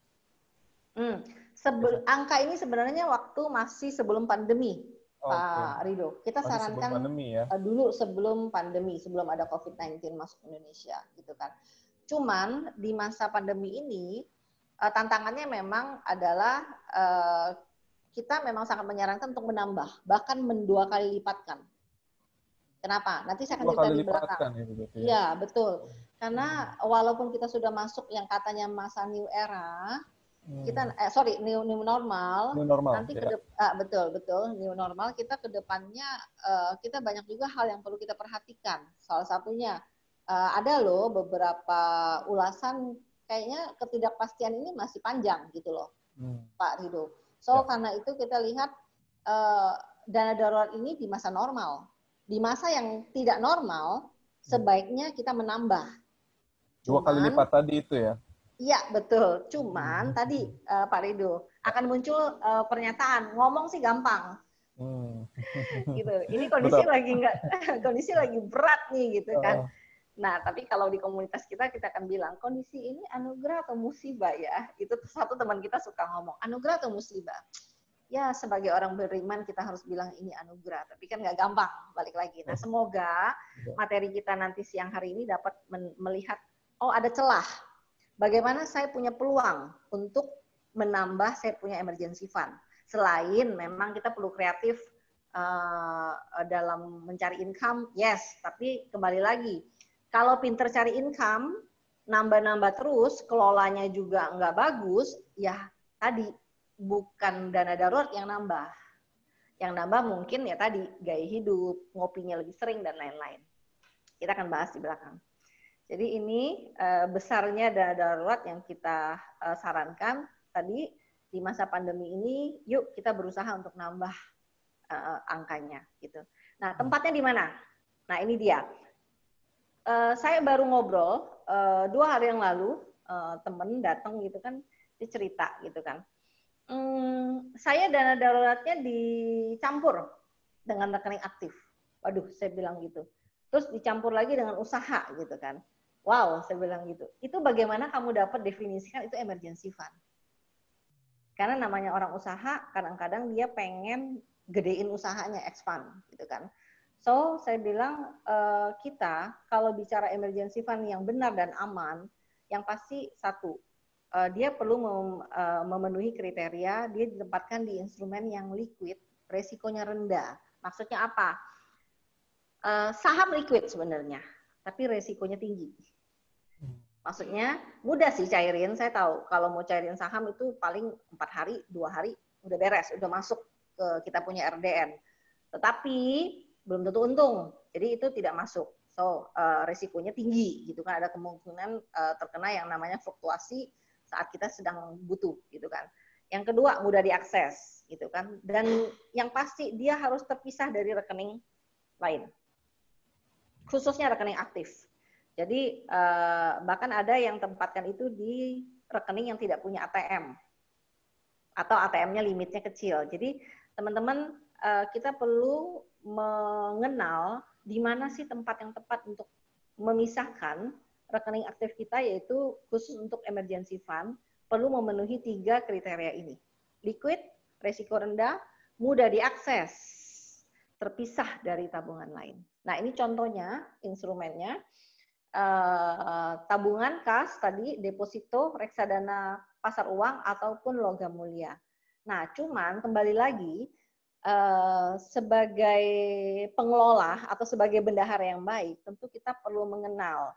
Speaker 2: Angka ini sebenarnya waktu masih sebelum pandemi, Pak Rido. Kita
Speaker 1: masih
Speaker 2: sarankan
Speaker 1: sebelum pandemi, ya?
Speaker 2: Dulu sebelum pandemi, sebelum ada COVID-19 masuk Indonesia, gitu kan. Cuman di masa pandemi ini tantangannya memang adalah kita memang sangat menyarankan untuk menambah, bahkan 2 kali lipatkan. Kenapa? Nanti saya akan cerita di belakang. Iya, betul. Karena walaupun kita sudah masuk yang katanya masa new era, kita new normal. Nanti
Speaker 1: ya.
Speaker 2: betul new normal, kita ke depannya kita banyak juga hal yang perlu kita perhatikan. Salah satunya ada loh beberapa ulasan kayaknya ketidakpastian ini masih panjang gitu loh, Pak Rido. Karena itu kita lihat dana darurat ini di masa normal. Di masa yang tidak normal, sebaiknya kita menambah.
Speaker 1: 2 kali lipat tadi itu ya?
Speaker 2: Iya, betul. Cuman tadi Pak Rido akan muncul pernyataan, ngomong sih gampang. Gitu. Ini kondisi lagi berat nih gitu kan. Nah, tapi kalau di komunitas kita akan bilang kondisi ini anugerah atau musibah ya. Itu satu teman kita suka ngomong, anugerah atau musibah. Ya, sebagai orang beriman kita harus bilang ini anugerah, tapi kan nggak gampang, balik lagi. Nah, semoga materi kita nanti siang hari ini dapat melihat, oh ada celah. Bagaimana saya punya peluang untuk menambah saya punya emergency fund. Selain memang kita perlu kreatif dalam mencari income, yes, tapi kembali lagi, kalau pinter cari income, nambah-nambah terus, kelolanya juga nggak bagus, ya tadi, bukan dana darurat yang nambah. Yang nambah mungkin ya tadi, gaya hidup, ngopinya lebih sering, dan lain-lain. Kita akan bahas di belakang. Jadi ini besarnya dana darurat yang kita sarankan tadi di masa pandemi ini, yuk kita berusaha untuk nambah angkanya. Gitu. Nah, tempatnya di mana? Nah, ini dia. Saya baru ngobrol 2 hari yang lalu, temen datang gitu kan, dia cerita gitu kan. Saya dana daruratnya dicampur dengan rekening aktif. Waduh, saya bilang gitu. Terus dicampur lagi dengan usaha gitu kan. Wow, saya bilang gitu. Itu bagaimana kamu dapat definisikan itu emergency fund? Karena namanya orang usaha, kadang-kadang dia pengen gedein usahanya, expand gitu kan. So, saya bilang kita kalau bicara emergency fund yang benar dan aman, yang pasti satu, dia perlu memenuhi kriteria, dia ditempatkan di instrumen yang liquid, resikonya rendah. Maksudnya apa? Saham liquid sebenarnya, tapi resikonya tinggi. Maksudnya mudah sih cairin, saya tahu kalau mau cairin saham itu paling 4 hari, 2 hari, udah beres, udah masuk ke kita punya RDN. Tetapi belum tentu untung, jadi itu tidak masuk. So, resikonya tinggi, gitu kan, ada kemungkinan terkena yang namanya fluktuasi saat kita sedang butuh gitu kan. Yang kedua, mudah diakses gitu kan. Dan yang pasti dia harus terpisah dari rekening lain. Khususnya rekening aktif. Jadi bahkan ada yang tempatkan itu di rekening yang tidak punya ATM. Atau ATM-nya limitnya kecil. Jadi teman-teman kita perlu mengenal di mana sih tempat yang tepat untuk memisahkan rekening aktif kita, yaitu khusus untuk emergency fund, perlu memenuhi 3 kriteria ini. Liquid, resiko rendah, mudah diakses, terpisah dari tabungan lain. Nah, ini contohnya, instrumennya. tabungan, kas tadi, deposito, reksadana pasar uang ataupun logam mulia. Nah, cuman kembali lagi sebagai pengelola atau sebagai bendahara yang baik, tentu kita perlu mengenal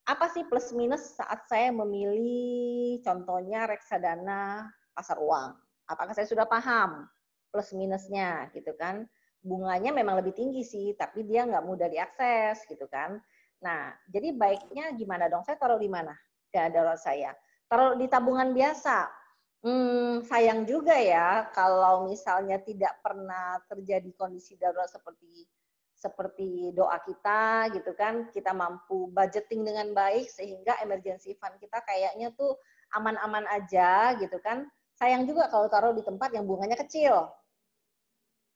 Speaker 2: apa sih plus minus saat saya memilih contohnya reksadana pasar uang. Apakah saya sudah paham plus minusnya gitu kan? Bunganya memang lebih tinggi sih, tapi dia nggak mudah diakses gitu kan. Nah, jadi baiknya gimana dong? Saya taruh di mana dana darurat saya? Taruh di tabungan biasa. Sayang juga ya kalau misalnya tidak pernah terjadi kondisi darurat seperti doa kita gitu kan, kita mampu budgeting dengan baik sehingga emergency fund kita kayaknya tuh aman-aman aja gitu kan. Sayang juga kalau taruh di tempat yang bunganya kecil.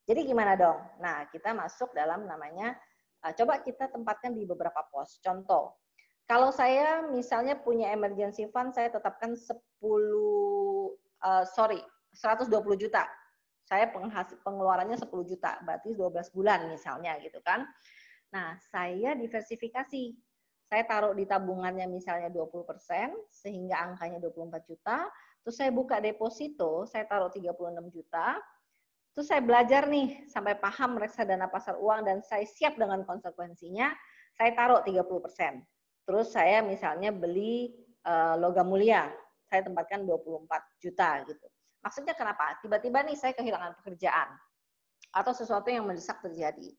Speaker 2: Jadi gimana dong? Nah, kita masuk dalam namanya, coba kita tempatkan di beberapa pos. Contoh, kalau saya misalnya punya emergency fund, saya tetapkan 120 juta. Saya pengeluarannya 10 juta, berarti 12 bulan misalnya gitu kan. Nah, saya diversifikasi. Saya taruh di tabungannya misalnya 20%, sehingga angkanya 24 juta. Terus saya buka deposito, saya taruh 36 juta. Terus saya belajar nih, sampai paham reksadana pasar uang, dan saya siap dengan konsekuensinya, saya taruh 30%. Terus saya misalnya beli logam mulia, saya tempatkan 24 juta gitu. Maksudnya kenapa? Tiba-tiba nih saya kehilangan pekerjaan atau sesuatu yang mendesak terjadi.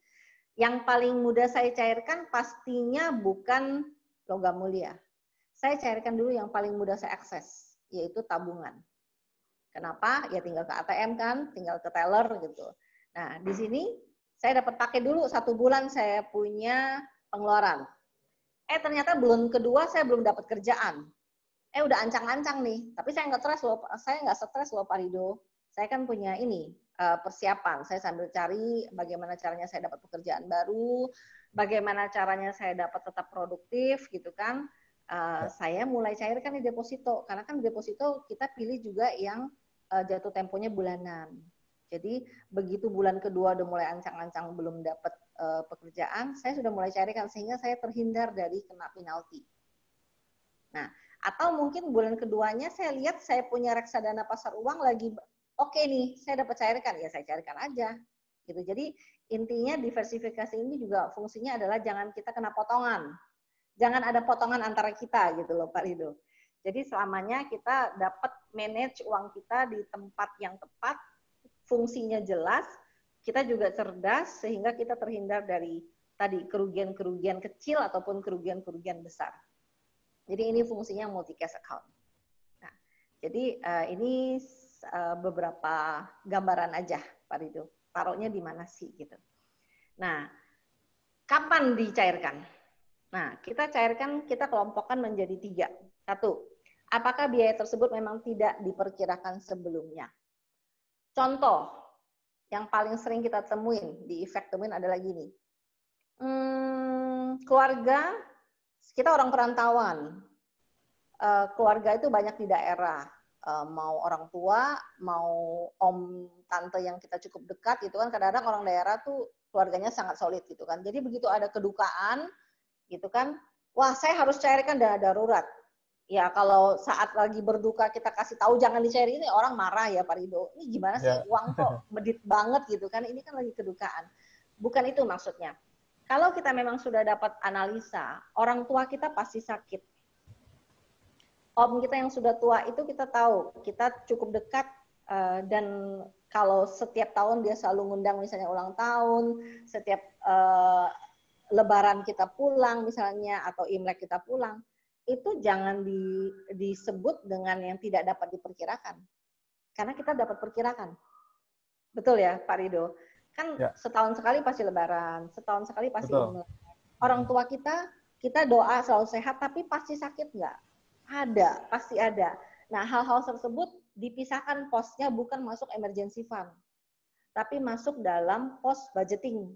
Speaker 2: Yang paling mudah saya cairkan pastinya bukan logam mulia. Saya cairkan dulu yang paling mudah saya akses, yaitu tabungan. Kenapa? Ya tinggal ke ATM kan, tinggal ke teller gitu. Nah, di sini saya dapat pakai dulu 1 bulan saya punya pengeluaran. Ternyata bulan kedua saya belum dapat kerjaan. Udah ancang-ancang nih, tapi saya nggak stres loh Pak Rido. Saya kan punya ini persiapan. Saya sambil cari bagaimana caranya saya dapat pekerjaan baru, bagaimana caranya saya dapat tetap produktif gitu kan. Saya mulai cairkan di deposito, karena kan deposito kita pilih juga yang jatuh temponya bulanan. Jadi begitu bulan kedua udah mulai ancang-ancang belum dapat pekerjaan, saya sudah mulai cairkan sehingga saya terhindar dari kena penalti. Nah, atau mungkin bulan keduanya saya lihat saya punya reksadana pasar uang lagi oke nih, saya dapat cairkan, ya saya cairkan aja. Gitu. Jadi intinya diversifikasi ini juga fungsinya adalah jangan kita kena potongan. Jangan ada potongan antara kita gitu loh Pak Rido. Jadi selamanya kita dapat manage uang kita di tempat yang tepat, fungsinya jelas, kita juga cerdas sehingga kita terhindar dari tadi kerugian-kerugian kecil ataupun kerugian-kerugian besar. Jadi ini fungsinya multi cash account. Nah, jadi ini beberapa gambaran aja, Pak Rido. Taruhnya di mana sih gitu. Nah, kapan dicairkan? Nah, kita cairkan, kita kelompokkan menjadi 3. 1, apakah biaya tersebut memang tidak diperkirakan sebelumnya? Contoh yang paling sering kita temuin di efek temuin adalah gini. Keluarga, kita orang perantauan, keluarga itu banyak di daerah, mau orang tua, mau om, tante yang kita cukup dekat gitu kan, kadang-kadang orang daerah tuh keluarganya sangat solid gitu kan. Jadi begitu ada kedukaan gitu kan, wah saya harus cairkan dana darurat. Ya kalau saat lagi berduka kita kasih tahu jangan dicairin, ini orang marah ya Pak Rido. Ini gimana sih uang kok medit banget gitu kan, ini kan lagi kedukaan. Bukan itu maksudnya. Kalau kita memang sudah dapat analisa, orang tua kita pasti sakit. Om kita yang sudah tua itu kita tahu, kita cukup dekat dan kalau setiap tahun dia selalu ngundang misalnya ulang tahun, setiap lebaran kita pulang misalnya atau Imlek kita pulang, itu jangan disebut dengan yang tidak dapat diperkirakan. Karena kita dapat perkirakan. Betul ya Pak Rido? Kan setahun sekali pasti lebaran, setahun sekali pasti Imlek. Orang tua kita doa selalu sehat, tapi pasti sakit nggak? Ada, pasti ada. Nah, hal-hal tersebut dipisahkan posnya bukan masuk emergency fund, tapi masuk dalam pos budgeting.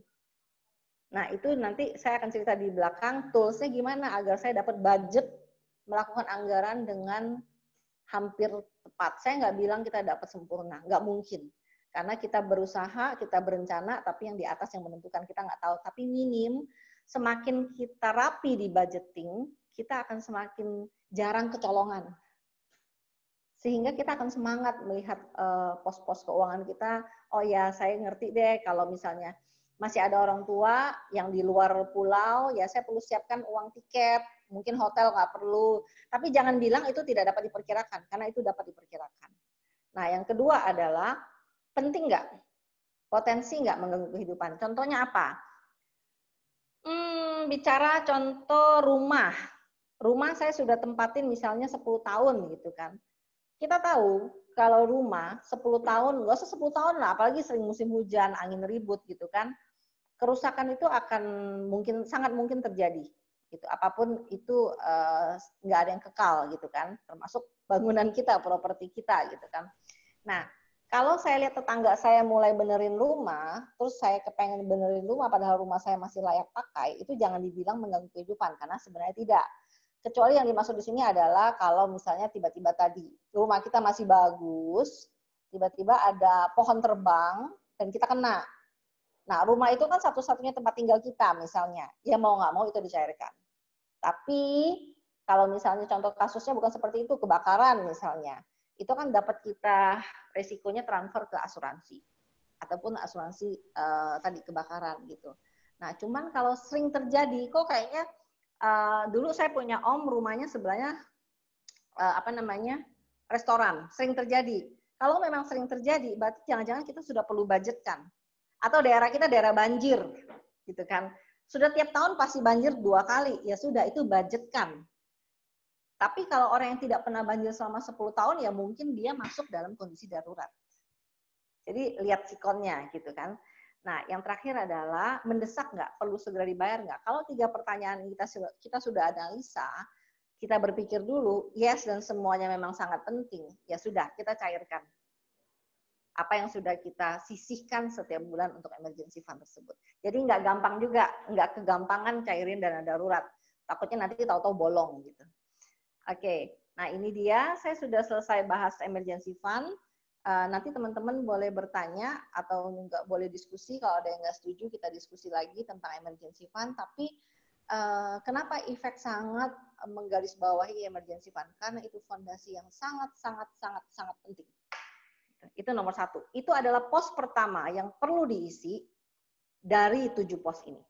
Speaker 2: Nah, itu nanti saya akan cerita di belakang toolsnya gimana agar saya dapat budget melakukan anggaran dengan hampir tepat. Saya nggak bilang kita dapat sempurna, nggak mungkin. Karena kita berusaha, kita berencana, tapi yang di atas yang menentukan kita nggak tahu. Tapi minim semakin kita rapi di budgeting, kita akan semakin jarang kecolongan. Sehingga kita akan semangat melihat pos-pos keuangan kita. Oh ya, saya ngerti deh kalau misalnya masih ada orang tua yang di luar pulau, ya saya perlu siapkan uang tiket, mungkin hotel nggak perlu. Tapi jangan bilang itu tidak dapat diperkirakan, karena itu dapat diperkirakan. Nah, yang kedua adalah, penting nggak? Potensi nggak mengganggu kehidupan? Contohnya apa? Bicara contoh rumah. Rumah saya sudah tempatin misalnya 10 tahun gitu kan. Kita tahu kalau rumah 10 tahun, nggak usah 10 tahun lah, apalagi sering musim hujan, angin ribut gitu kan, kerusakan itu akan sangat mungkin terjadi. Gitu. Apapun itu nggak ada yang kekal gitu kan, termasuk bangunan kita, properti kita gitu kan. Nah, kalau saya lihat tetangga saya mulai benerin rumah, terus saya kepengen benerin rumah padahal rumah saya masih layak pakai, itu jangan dibilang mengganggu kehidupan, karena sebenarnya tidak. Kecuali yang dimaksud di sini adalah kalau misalnya tiba-tiba tadi rumah kita masih bagus, tiba-tiba ada pohon terbang dan kita kena. Nah, rumah itu kan satu-satunya tempat tinggal kita misalnya. Ya mau nggak mau itu dicairkan. Tapi kalau misalnya contoh kasusnya bukan seperti itu, kebakaran misalnya, itu kan dapat kita resikonya transfer ke asuransi ataupun asuransi tadi kebakaran gitu. Nah, cuman kalau sering terjadi, kok kayaknya dulu saya punya om rumahnya sebelahnya restoran, sering terjadi. Kalau memang sering terjadi, berarti jangan-jangan kita sudah perlu budgetkan. Atau daerah kita daerah banjir, gitu kan. Sudah tiap tahun pasti banjir 2 kali, ya sudah itu budgetkan. Tapi kalau orang yang tidak pernah banjir selama 10 tahun, ya mungkin dia masuk dalam kondisi darurat. Jadi lihat sikonnya gitu kan. Nah, yang terakhir adalah mendesak nggak? Perlu segera dibayar nggak? Kalau 3 pertanyaan kita sudah analisa, kita berpikir dulu, yes dan semuanya memang sangat penting, ya sudah kita cairkan. Apa yang sudah kita sisihkan setiap bulan untuk emergency fund tersebut. Jadi nggak gampang juga, nggak kegampangan cairin dana darurat. Takutnya nanti tahu-tahu bolong gitu. Oke, nah ini dia, saya sudah selesai bahas emergency fund. Nanti teman-teman boleh bertanya atau nggak boleh diskusi. Kalau ada yang nggak setuju, kita diskusi lagi tentang emergency fund. Tapi kenapa efek sangat menggarisbawahi emergency fund? Karena itu fondasi yang sangat penting. Itu nomor 1. Itu adalah pos pertama yang perlu diisi dari 7 pos ini.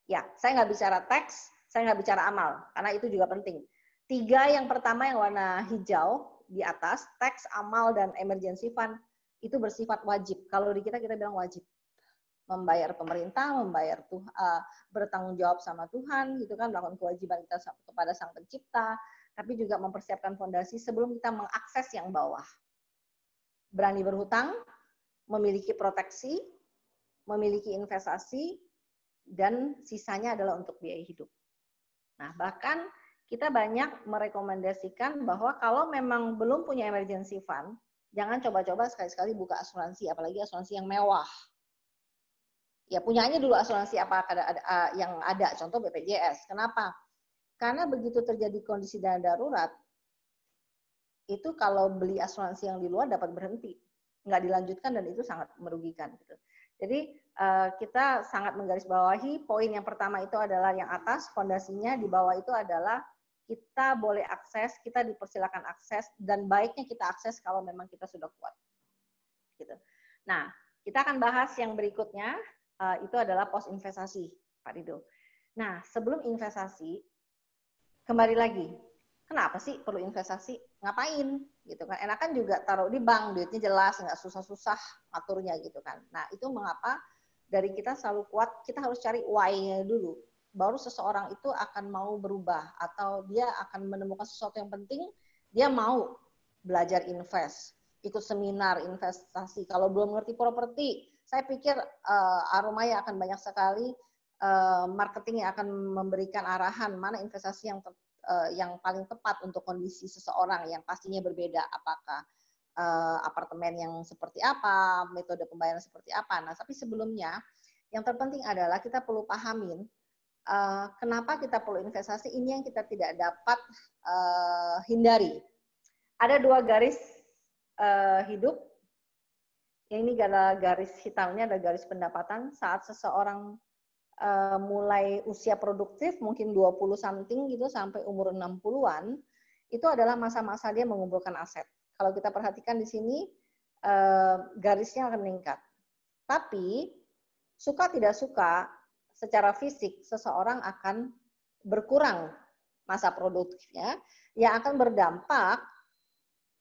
Speaker 2: Ya, saya nggak bicara teks, saya nggak bicara amal, karena itu juga penting. 3 yang pertama yang warna hijau di atas, teks, amal, dan emergency fund, itu bersifat wajib. Kalau di kita bilang wajib. Membayar pemerintah, bertanggung jawab sama Tuhan, gitu kan, melakukan kewajiban kita kepada Sang Pencipta, tapi juga mempersiapkan fondasi sebelum kita mengakses yang bawah. Berani berhutang, memiliki proteksi, memiliki investasi, dan sisanya adalah untuk biaya hidup. Nah, bahkan kita banyak merekomendasikan bahwa kalau memang belum punya emergency fund, jangan coba-coba sekali-sekali buka asuransi, apalagi asuransi yang mewah. Ya, punyanya dulu asuransi apa yang ada, contoh BPJS. Kenapa? Karena begitu terjadi kondisi dana darurat, itu kalau beli asuransi yang di luar dapat berhenti. Nggak dilanjutkan dan itu sangat merugikan. Gitu. Jadi kita sangat menggarisbawahi poin yang pertama itu adalah yang atas, fondasinya di bawah itu adalah kita boleh akses, kita dipersilakan akses, dan baiknya kita akses kalau memang kita sudah kuat. Gitu. Nah, kita akan bahas yang berikutnya, itu adalah pos investasi, Pak Rido. Nah, sebelum investasi, kembali lagi, kenapa sih perlu investasi? Ngapain? Gitu kan? Enakan juga taruh di bank, duitnya jelas, nggak susah-susah ngaturnya gitu kan. Nah, itu mengapa dari kita selalu kuat, kita harus cari why-nya dulu. Baru seseorang itu akan mau berubah atau dia akan menemukan sesuatu yang penting, dia mau belajar invest, ikut seminar investasi. Kalau belum ngerti properti, saya pikir Aromaya akan banyak sekali marketing yang akan memberikan arahan mana investasi yang paling tepat untuk kondisi seseorang yang pastinya berbeda, apakah apartemen yang seperti apa, metode pembayaran seperti apa. Nah, tapi sebelumnya yang terpenting adalah kita perlu pahamin kenapa kita perlu investasi, ini yang kita tidak dapat hindari. Ada 2 garis hidup. Yang ini adalah garis hitamnya, ada garis pendapatan. Saat seseorang mulai usia produktif mungkin 20 something gitu sampai umur 60-an, itu adalah masa-masa dia mengumpulkan aset. Kalau kita perhatikan di sini garisnya akan meningkat. Tapi suka tidak suka secara fisik seseorang akan berkurang masa produktifnya, yang akan berdampak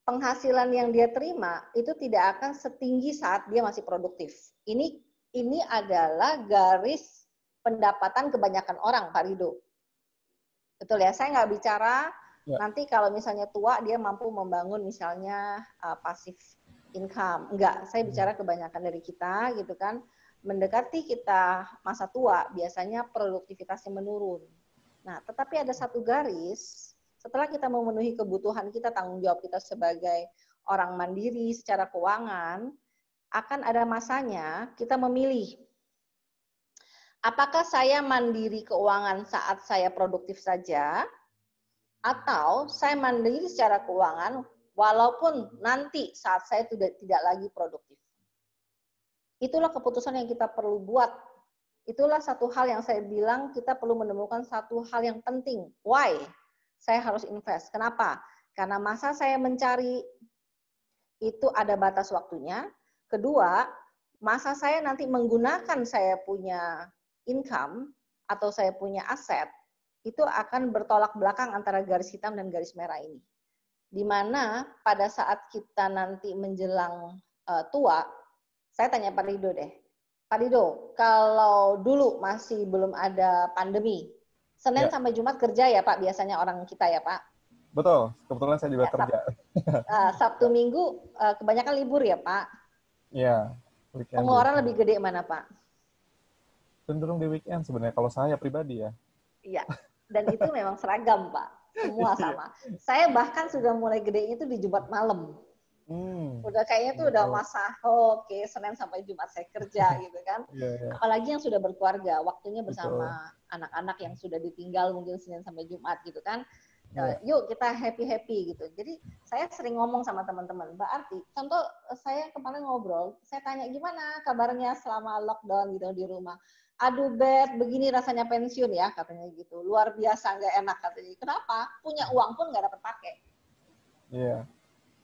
Speaker 2: penghasilan yang dia terima itu tidak akan setinggi saat dia masih produktif. Ini adalah garis pendapatan kebanyakan orang, Pak Rido. Betul ya, saya nggak bicara nanti kalau misalnya tua dia mampu membangun misalnya pasif income. Enggak, saya bicara kebanyakan dari kita gitu kan. Mendekati kita masa tua, biasanya produktivitasnya menurun. Nah, tetapi ada satu garis, setelah kita memenuhi kebutuhan kita, tanggung jawab kita sebagai orang mandiri secara keuangan, akan ada masanya kita memilih. Apakah saya mandiri keuangan saat saya produktif saja, atau saya mandiri secara keuangan walaupun nanti saat saya tidak lagi produktif. Itulah keputusan yang kita perlu buat. Itulah satu hal yang saya bilang kita perlu menemukan satu hal yang penting. Why? Saya harus invest. Kenapa? Karena masa saya mencari itu ada batas waktunya. Kedua, masa saya nanti menggunakan saya punya income atau saya punya aset, itu akan bertolak belakang antara garis hitam dan garis merah ini. Di mana pada saat kita nanti menjelang tua, saya tanya Pak Rido deh. Pak Rido, kalau dulu masih belum ada pandemi, Senin sampai Jumat kerja ya Pak, biasanya orang kita ya Pak?
Speaker 1: Betul, kebetulan saya juga kerja.
Speaker 2: Sabtu Minggu kebanyakan libur ya Pak?
Speaker 1: Iya.
Speaker 2: Pengeluaran lebih gede mana Pak?
Speaker 1: Cenderung di weekend sebenarnya kalau saya pribadi ya.
Speaker 2: Iya, dan itu memang seragam Pak, semua sama. Saya bahkan sudah mulai gedenya itu di Jumat malam. Udah kayaknya tuh udah masa, oke, Senin sampai Jumat saya kerja gitu kan. Apalagi yang sudah berkeluarga, waktunya bersama anak-anak yang sudah ditinggal mungkin Senin sampai Jumat gitu kan. Yuk kita happy-happy gitu. Jadi saya sering ngomong sama teman-teman, Mbak Arti, contoh saya kemarin ngobrol, saya tanya gimana kabarnya selama lockdown gitu di rumah. Aduh Bet, begini rasanya pensiun ya katanya gitu. Luar biasa nggak enak katanya. Kenapa? Punya uang pun nggak dapat pakai.
Speaker 1: Iya.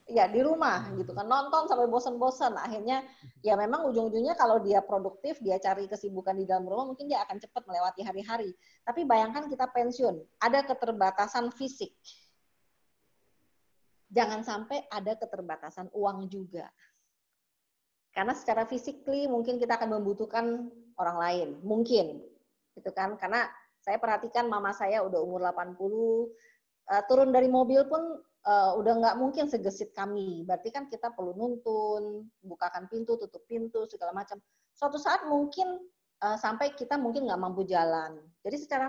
Speaker 2: Ya di rumah gitu kan, nonton sampai bosan-bosan. Akhirnya ya memang ujung-ujungnya kalau dia produktif, dia cari kesibukan di dalam rumah, mungkin dia akan cepat melewati hari-hari. Tapi bayangkan kita pensiun, ada keterbatasan fisik. Jangan sampai ada keterbatasan uang juga. Karena secara physically mungkin kita akan membutuhkan orang lain, mungkin. Gitu kan? Karena saya perhatikan mama saya udah umur 80, turun dari mobil pun udah nggak mungkin segesit kami. Berarti kan kita perlu nuntun, bukakan pintu, tutup pintu, segala macam. Suatu saat mungkin sampai kita mungkin nggak mampu jalan. Jadi secara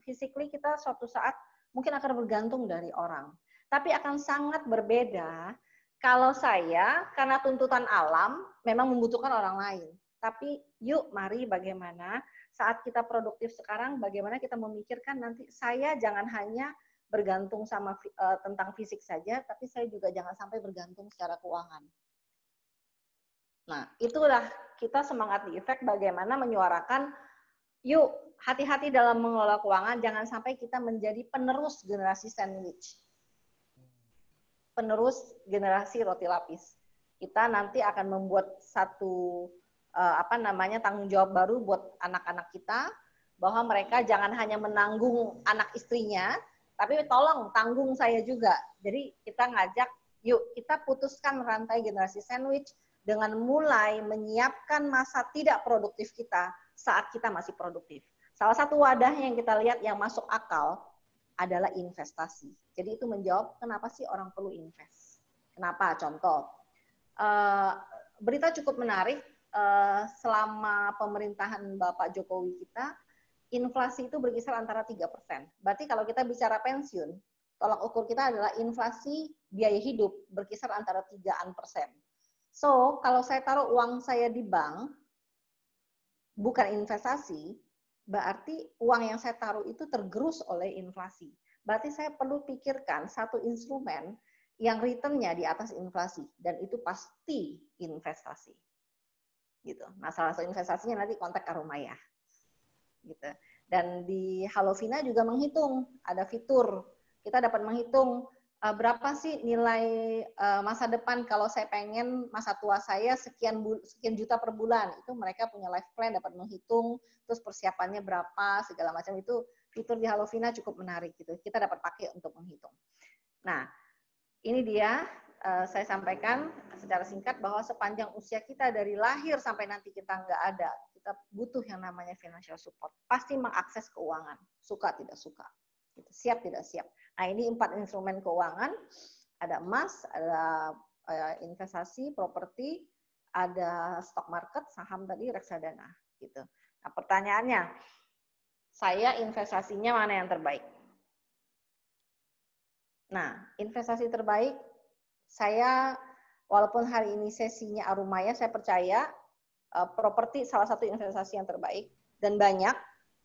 Speaker 2: physically kita suatu saat mungkin akan bergantung dari orang. Tapi akan sangat berbeda kalau saya, karena tuntutan alam, memang membutuhkan orang lain. Tapi yuk mari bagaimana saat kita produktif sekarang, bagaimana kita memikirkan nanti saya jangan hanya bergantung sama tentang fisik saja, tapi saya juga jangan sampai bergantung secara keuangan. Nah, itulah kita semangat di Efek bagaimana menyuarakan, yuk hati-hati dalam mengelola keuangan, jangan sampai kita menjadi penerus generasi sandwich. Penerus generasi roti lapis. Kita nanti akan membuat satu tanggung jawab baru buat anak-anak kita, bahwa mereka jangan hanya menanggung anak istrinya, tapi tolong tanggung saya juga. Jadi kita ngajak, yuk kita putuskan rantai generasi sandwich dengan mulai menyiapkan masa tidak produktif kita saat kita masih produktif. Salah satu wadah yang kita lihat yang masuk akal adalah investasi. Jadi itu menjawab kenapa sih orang perlu invest. Kenapa? Contoh, berita cukup menarik, selama pemerintahan Bapak Jokowi kita, inflasi itu berkisar antara 3%. Berarti kalau kita bicara pensiun, tolak ukur kita adalah inflasi biaya hidup berkisar antara 3%. So, kalau saya taruh uang saya di bank, bukan investasi, berarti uang yang saya taruh itu tergerus oleh inflasi. Berarti saya perlu pikirkan satu instrumen yang return-nya di atas inflasi, dan itu pasti investasi. Gitu. Nah, salah satu investasinya nanti kontak Karumaya. gitu. Dan di Halovina juga menghitung, ada fitur kita dapat menghitung berapa sih nilai masa depan kalau saya pengen masa tua saya sekian juta per bulan. Itu mereka punya life plan, dapat menghitung, terus persiapannya berapa, segala macam. Itu fitur di Halovina cukup menarik gitu. Kita dapat pakai untuk menghitung. Nah, ini dia saya sampaikan secara singkat bahwa sepanjang usia kita dari lahir sampai nanti kita nggak ada, kita butuh yang namanya financial support. Pasti mengakses keuangan, suka tidak suka. Siap tidak siap. Nah, ini 4 instrumen keuangan, ada emas, ada investasi, properti, ada stock market, saham tadi, reksadana, gitu. Nah, pertanyaannya, saya investasinya mana yang terbaik? Nah, investasi terbaik, saya walaupun hari ini sesinya Arumaya, saya percaya properti salah satu investasi yang terbaik dan banyak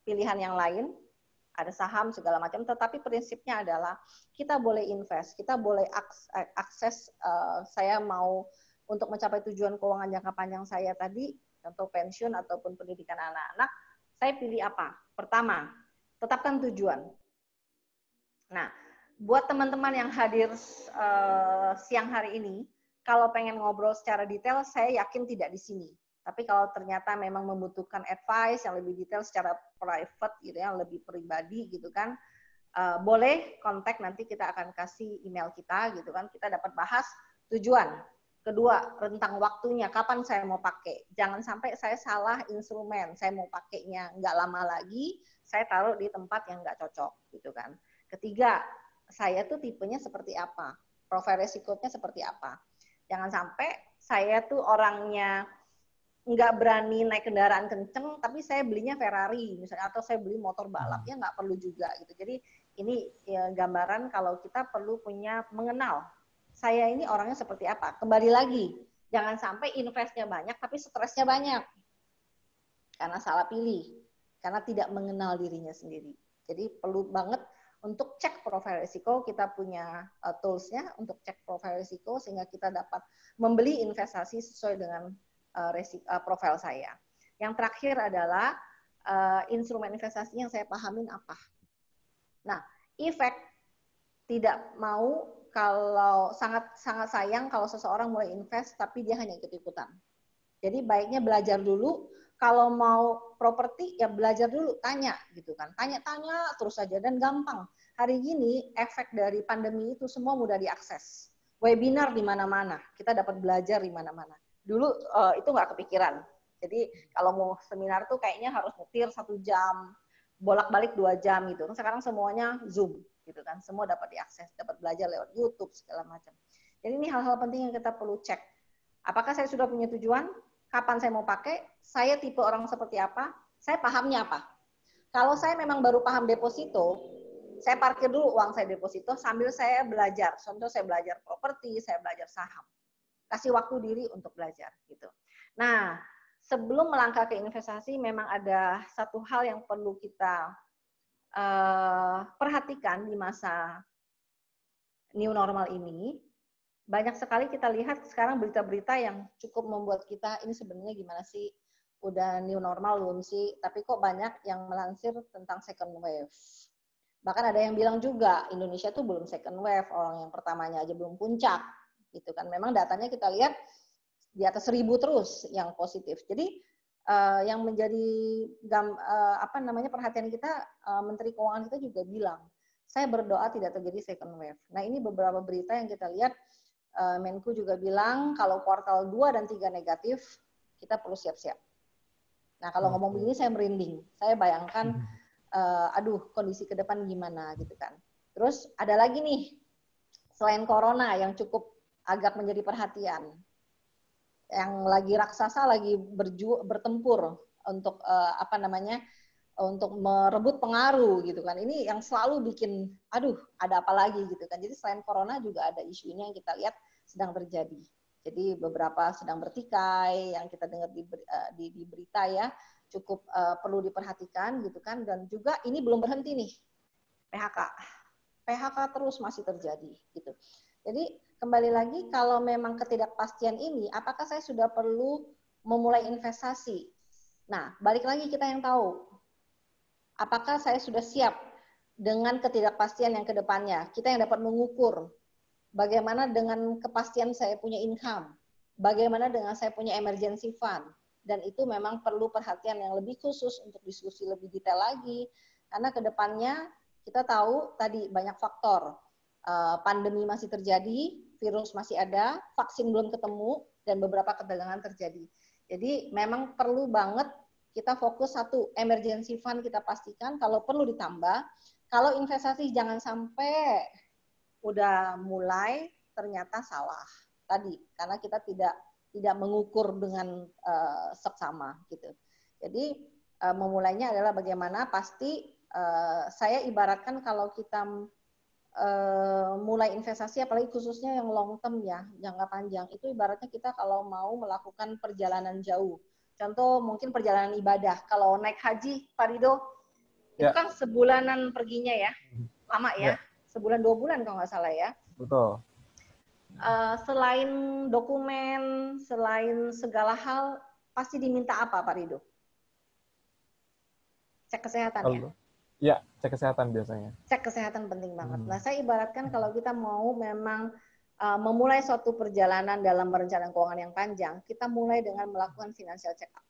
Speaker 2: pilihan yang lain. Ada saham segala macam, tetapi prinsipnya adalah kita boleh invest, kita boleh akses, saya mau untuk mencapai tujuan keuangan jangka panjang saya tadi, contoh pensiun ataupun pendidikan anak-anak, saya pilih apa? Pertama, tetapkan tujuan. Nah, buat teman-teman yang hadir siang hari ini, kalau pengen ngobrol secara detail, saya yakin tidak di sini. Tapi kalau ternyata memang membutuhkan advice yang lebih detail secara private gitu ya, lebih pribadi gitu kan, boleh kontak, nanti kita akan kasih email kita gitu kan, kita dapat bahas tujuan. Kedua, rentang waktunya, kapan saya mau pakai. Jangan sampai saya salah instrumen, saya mau pakainya nggak lama lagi, saya taruh di tempat yang nggak cocok gitu kan. Ketiga, saya tuh tipenya seperti apa, profil resikonya seperti apa. Jangan sampai saya tuh orangnya nggak berani naik kendaraan kenceng, tapi saya belinya Ferrari misalnya, atau saya beli motor balap, ya nggak perlu juga gitu. Jadi ini ya, gambaran kalau kita perlu punya mengenal saya ini orangnya seperti apa. Kembali lagi, jangan sampai investnya banyak tapi stresnya banyak karena salah pilih, karena tidak mengenal dirinya sendiri. Jadi perlu banget untuk cek profil risiko, kita punya tools-nya untuk cek profil risiko sehingga kita dapat membeli investasi sesuai dengan profil saya. Yang terakhir adalah instrumen investasi yang saya pahamin apa. Nah, efek tidak mau kalau sangat sayang kalau seseorang mulai invest tapi dia hanya ikut-ikutan. Jadi baiknya belajar dulu. Kalau mau properti ya belajar dulu, tanya gitu kan. Tanya-tanya terus saja dan gampang. Hari ini efek dari pandemi itu semua mudah diakses. Webinar di mana-mana, kita dapat belajar di mana-mana. Dulu itu nggak kepikiran. Jadi kalau mau seminar tuh kayaknya harus nyetir 1 jam, bolak-balik 2 jam gitu. Sekarang semuanya Zoom gitu kan. Semua dapat diakses, dapat belajar lewat YouTube segala macam. Jadi ini hal-hal penting yang kita perlu cek. Apakah saya sudah punya tujuan? Kapan saya mau pakai? Saya tipe orang seperti apa? Saya pahamnya apa? Kalau saya memang baru paham deposito, saya parkir dulu uang saya deposito sambil saya belajar. Contoh saya belajar properti, saya belajar saham. Kasih waktu diri untuk belajar gitu. Nah, sebelum melangkah ke investasi memang ada satu hal yang perlu kita perhatikan di masa new normal ini. Banyak sekali kita lihat sekarang berita-berita yang cukup membuat kita ini sebenarnya gimana sih, udah new normal belum sih, tapi kok banyak yang melansir tentang second wave. Bahkan ada yang bilang juga Indonesia tuh belum second wave, orang yang pertamanya aja belum puncak gitu kan. Memang datanya kita lihat di atas 1000 terus yang positif. Jadi yang menjadi perhatian kita, Menteri Keuangan kita juga bilang, saya berdoa tidak terjadi second wave. Nah, ini beberapa berita yang kita lihat. Menku juga bilang kalau kuartal 2 dan 3 negatif, kita perlu siap-siap. Nah, kalau ngomong begini saya merinding. Saya bayangkan, kondisi ke depan gimana gitu kan. Terus ada lagi nih, selain corona yang cukup agak menjadi perhatian, yang lagi raksasa lagi bertempur untuk untuk merebut pengaruh gitu kan. Ini yang selalu bikin, ada apa lagi gitu kan. Jadi selain corona juga ada isu ini yang kita lihat sedang terjadi. Jadi beberapa sedang bertikai, yang kita dengar di berita ya, cukup perlu diperhatikan gitu kan. Dan juga ini belum berhenti nih, PHK terus masih terjadi gitu. Jadi kembali lagi, kalau memang ketidakpastian ini, apakah saya sudah perlu memulai investasi? Nah, balik lagi kita yang tahu, Apakah saya sudah siap dengan ketidakpastian yang kedepannya? Kita yang dapat mengukur bagaimana dengan kepastian saya punya income, bagaimana dengan saya punya emergency fund, dan itu memang perlu perhatian yang lebih khusus untuk diskusi lebih detail lagi, karena kedepannya kita tahu tadi banyak faktor, pandemi masih terjadi, virus masih ada, vaksin belum ketemu, dan beberapa ketegangan terjadi. Jadi memang perlu banget kita fokus satu, emergency fund kita pastikan, kalau perlu ditambah. Kalau investasi jangan sampai udah mulai ternyata salah tadi, karena kita tidak mengukur dengan seksama gitu. Jadi memulainya adalah bagaimana pasti saya ibaratkan kalau kita mulai investasi, apalagi khususnya yang long term ya, jangka panjang, itu ibaratnya kita kalau mau melakukan perjalanan jauh. Contoh mungkin perjalanan ibadah. Kalau naik haji, Pak Rido, itu kan sebulanan perginya ya, lama ya, sebulan 2 bulan kalau nggak salah ya.
Speaker 1: Betul.
Speaker 2: Selain dokumen, selain segala hal, pasti diminta apa Pak Rido? Cek kesehatan ya?
Speaker 1: Ya, cek kesehatan biasanya.
Speaker 2: Cek kesehatan penting banget. Nah, saya ibaratkan kalau kita mau memang memulai suatu perjalanan dalam perencanaan keuangan yang panjang, kita mulai dengan melakukan financial check-up.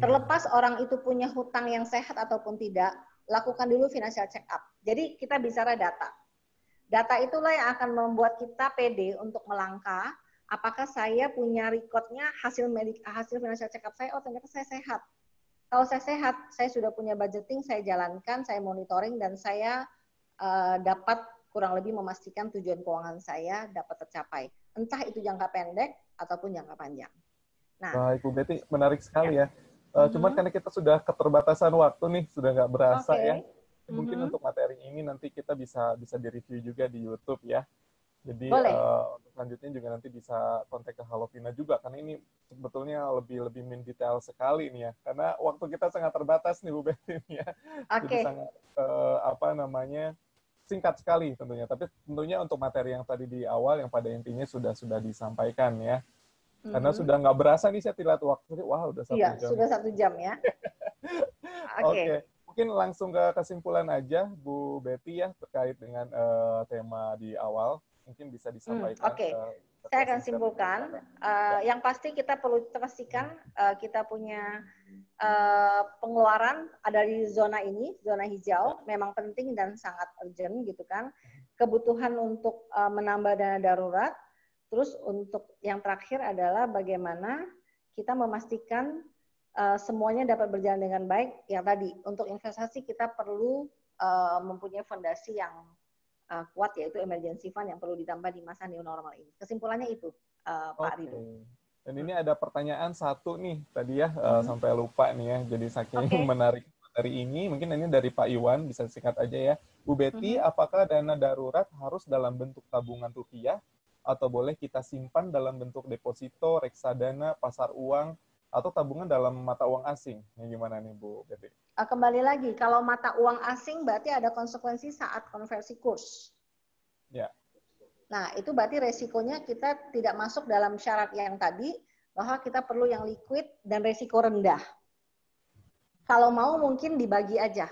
Speaker 2: Terlepas orang itu punya hutang yang sehat ataupun tidak, lakukan dulu financial check-up. Jadi kita bicara data. Data itulah yang akan membuat kita pede untuk melangkah. Apakah saya punya recordnya hasil financial check-up saya? Oh, ternyata saya sehat. Kalau saya sehat, saya sudah punya budgeting, saya jalankan, saya monitoring, dan saya dapat kurang lebih memastikan tujuan keuangan saya dapat tercapai. Entah itu jangka pendek ataupun jangka panjang.
Speaker 1: Nah, baik, Bu Betty, menarik sekali ya. Cuman karena kita sudah keterbatasan waktu nih, sudah nggak berasa ya. Mungkin untuk materi ini nanti kita bisa direview juga di YouTube ya. Jadi untuk selanjutnya juga nanti bisa kontak ke Halovina juga, karena ini sebetulnya lebih mendetail sekali nih ya, karena waktu kita sangat terbatas nih Bu Betty ya. Jadi sangat singkat sekali tentunya. Tapi tentunya untuk materi yang tadi di awal yang pada intinya sudah disampaikan ya. Karena sudah nggak berasa nih saya lihat waktu, wah udah 1 jam.
Speaker 2: Iya, sudah 1 jam ya.
Speaker 1: Oke. Mungkin langsung ke kesimpulan aja Bu Betty ya terkait dengan tema di awal. Mungkin bisa disampaikan.
Speaker 2: Saya akan simpulkan. Yang pasti kita perlu pastikan kita punya pengeluaran ada di zona ini, zona hijau, memang penting dan sangat urgent gitu kan. Kebutuhan untuk menambah dana darurat. Terus untuk yang terakhir adalah bagaimana kita memastikan semuanya dapat berjalan dengan baik. Yang tadi, untuk investasi kita perlu mempunyai fondasi yang kuat, yaitu emergency fund yang perlu ditambah di masa new normal ini. Kesimpulannya itu, Pak Rido.
Speaker 1: Dan ini ada pertanyaan satu nih, tadi ya, sampai lupa nih ya, jadi saking menarik materi ini, mungkin ini dari Pak Iwan, bisa singkat aja ya. Bu Betty, apakah dana darurat harus dalam bentuk tabungan rupiah, atau boleh kita simpan dalam bentuk deposito, reksadana, pasar uang, atau tabungan dalam mata uang asing? Ini gimana nih Bu Betty?
Speaker 2: Kembali lagi, kalau mata uang asing berarti ada konsekuensi saat konversi kurs.
Speaker 1: Ya.
Speaker 2: Nah, itu berarti resikonya kita tidak masuk dalam syarat yang tadi, bahwa kita perlu yang liquid dan resiko rendah. Kalau mau mungkin dibagi aja,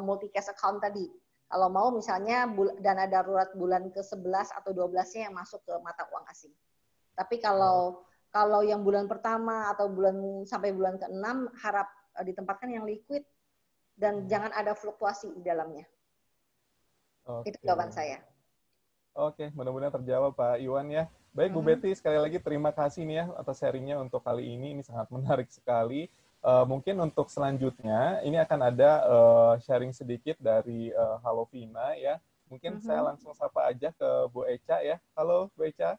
Speaker 2: multi cash account tadi. Kalau mau misalnya dana darurat bulan ke-11 atau 12-nya yang masuk ke mata uang asing. Tapi kalau yang bulan pertama atau sampai bulan ke-6 harap ditempatkan yang liquid dan jangan ada fluktuasi di dalamnya. Itu jawaban saya.
Speaker 1: Oke, mudah-mudahan terjawab Pak Iwan ya. Baik Bu Betty, sekali lagi terima kasih nih ya atas sharingnya untuk kali ini sangat menarik sekali. Mungkin untuk selanjutnya ini akan ada sharing sedikit dari Halovina ya. Mungkin saya langsung sapa aja ke Bu Echa ya. Halo Bu Echa.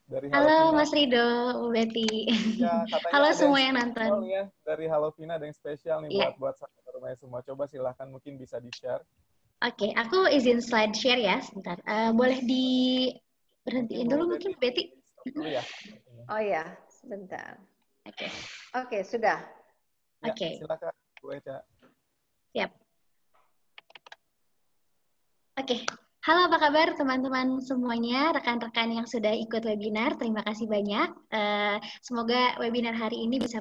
Speaker 1: Dari
Speaker 3: Halo Mas Rido, Bu Betty.
Speaker 1: Ya,
Speaker 3: halo semua yang nonton.
Speaker 1: Ya, dari Halovina ada yang spesial nih buat sahabat rumahnya semua. Coba silahkan mungkin bisa di-share.
Speaker 3: Oke, aku izin slide share ya sebentar. Boleh berhentiin dulu mungkin Bu Betty?
Speaker 1: Dulu ya.
Speaker 2: Oh ya, sebentar.
Speaker 3: Oke.
Speaker 2: Oke, sudah.
Speaker 1: Ya, silakan Bu Echa.
Speaker 3: Siap. Oke. Halo, apa kabar teman-teman semuanya, rekan-rekan yang sudah ikut webinar. Terima kasih banyak. Semoga webinar hari ini bisa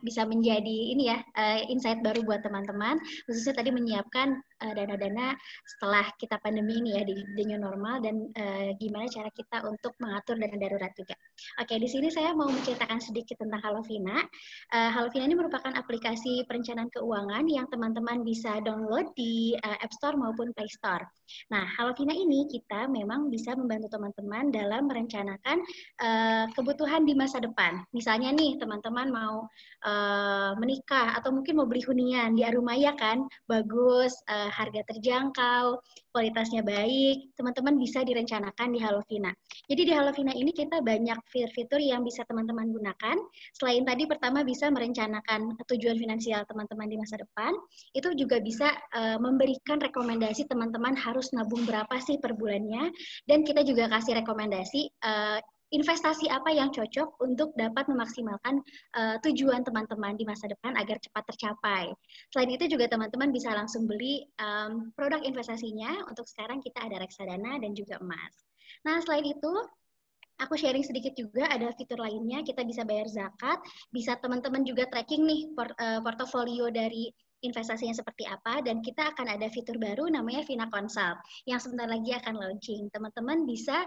Speaker 3: bisa menjadi ini ya insight baru buat teman-teman, khususnya tadi menyiapkan dana-dana setelah kita pandemi ini ya di new normal, dan gimana cara kita untuk mengatur dana darurat juga. Oke, di sini saya mau menceritakan sedikit tentang Halovina. Halovina ini merupakan aplikasi perencanaan keuangan yang teman-teman bisa download di App Store maupun Play Store. Nah, Halovina ini kita memang bisa membantu teman-teman dalam merencanakan kebutuhan di masa depan. Misalnya nih, teman-teman mau menikah atau mungkin mau beli hunian di Arumaya kan, bagus, harga terjangkau, kualitasnya baik, teman-teman bisa direncanakan di Halovina. Jadi di Halovina ini kita banyak fitur-fitur yang bisa teman-teman gunakan. Selain tadi pertama bisa merencanakan tujuan finansial teman-teman di masa depan, itu juga bisa memberikan rekomendasi teman-teman harus nabung berapa sih per bulannya, dan kita juga kasih rekomendasi investasi apa yang cocok untuk dapat memaksimalkan tujuan teman-teman di masa depan agar cepat tercapai. Selain itu juga teman-teman bisa langsung beli produk investasinya. Untuk sekarang kita ada reksadana dan juga emas. Nah, selain itu aku sharing sedikit juga, ada fitur lainnya, kita bisa bayar zakat, bisa teman-teman juga tracking nih portofolio dari investasinya seperti apa, dan kita akan ada fitur baru namanya Vina Consult yang sebentar lagi akan launching. Teman-teman bisa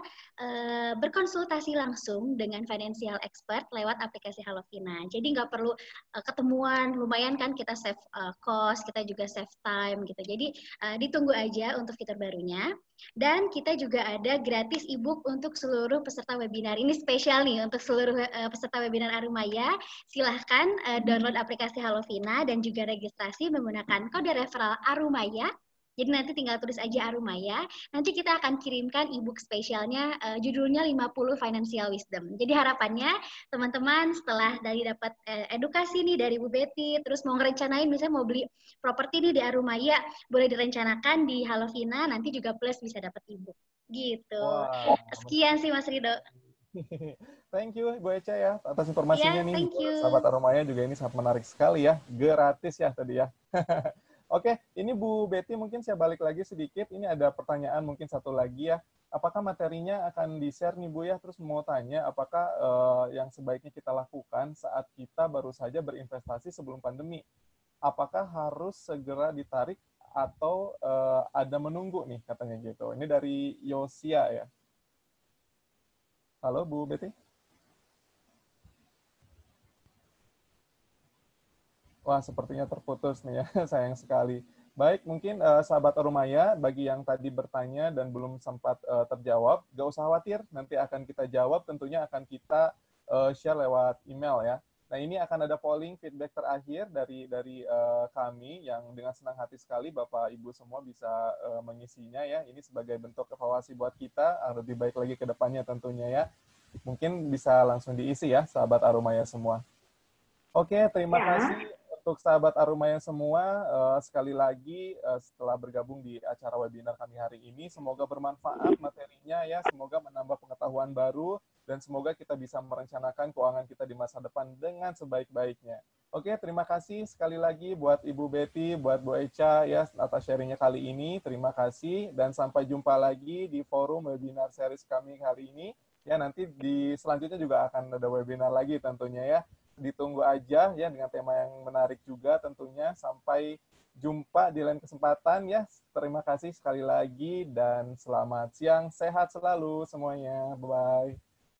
Speaker 3: berkonsultasi langsung dengan financial expert lewat aplikasi Halovina. Jadi nggak perlu ketemuan, lumayan kan kita save cost, kita juga save time gitu. Jadi ditunggu aja untuk fitur barunya. Dan kita juga ada gratis ebook untuk seluruh peserta webinar. Ini spesial nih untuk seluruh peserta webinar Arumaya. Silahkan download aplikasi Halovina dan juga registrasi menggunakan kode referral Arumaya. Jadi nanti tinggal tulis aja Arumaya. Nanti kita akan kirimkan ebook spesialnya, judulnya 50 Financial Wisdom. Jadi harapannya teman-teman setelah dari dapat edukasi nih dari Bu Betty, terus mau ngerencanain misalnya mau beli properti nih di Arumaya, boleh direncanakan di Halovina, nanti juga plus bisa dapat ebook. Gitu.
Speaker 1: Wah,
Speaker 3: Sekian sih Mas Rido.
Speaker 1: thank you Bu Eca ya atas informasinya
Speaker 3: Ya,
Speaker 1: nih.
Speaker 3: thank you.
Speaker 1: Sahabat Arumaya juga ini sangat menarik sekali ya, gratis ya tadi ya. Oke, ini Bu Betty mungkin saya balik lagi sedikit. Ini ada pertanyaan mungkin satu lagi ya. Apakah materinya akan di-share nih Bu ya? Terus mau tanya, apakah yang sebaiknya kita lakukan saat kita baru saja berinvestasi sebelum pandemi? Apakah harus segera ditarik atau ada menunggu nih katanya gitu. Ini dari Yosia ya. Halo Bu Betty? Wah, sepertinya terputus nih ya, sayang sekali. Baik, mungkin sahabat Arumaya, bagi yang tadi bertanya dan belum sempat terjawab, gak usah khawatir, nanti akan kita jawab, tentunya akan kita share lewat email ya. Nah, ini akan ada polling feedback terakhir dari kami, yang dengan senang hati sekali Bapak Ibu semua bisa mengisinya ya. Ini sebagai bentuk evaluasi buat kita, lebih baik lagi ke depannya tentunya ya. Mungkin bisa langsung diisi ya, sahabat Arumaya semua. Oke, terima kasih untuk sahabat Arumaya semua. Sekali lagi setelah bergabung di acara webinar kami hari ini, semoga bermanfaat materinya ya, semoga menambah pengetahuan baru, dan semoga kita bisa merencanakan keuangan kita di masa depan dengan sebaik-baiknya. Oke, terima kasih sekali lagi buat Ibu Betty, buat Bu Eca ya atas sharingnya kali ini. Terima kasih, dan sampai jumpa lagi di forum webinar series kami hari ini. Ya, nanti di selanjutnya juga akan ada webinar lagi tentunya ya. Ditunggu aja ya dengan tema yang menarik juga tentunya. Sampai jumpa di lain kesempatan ya. Terima kasih sekali lagi dan selamat siang. Sehat selalu semuanya. Bye-bye.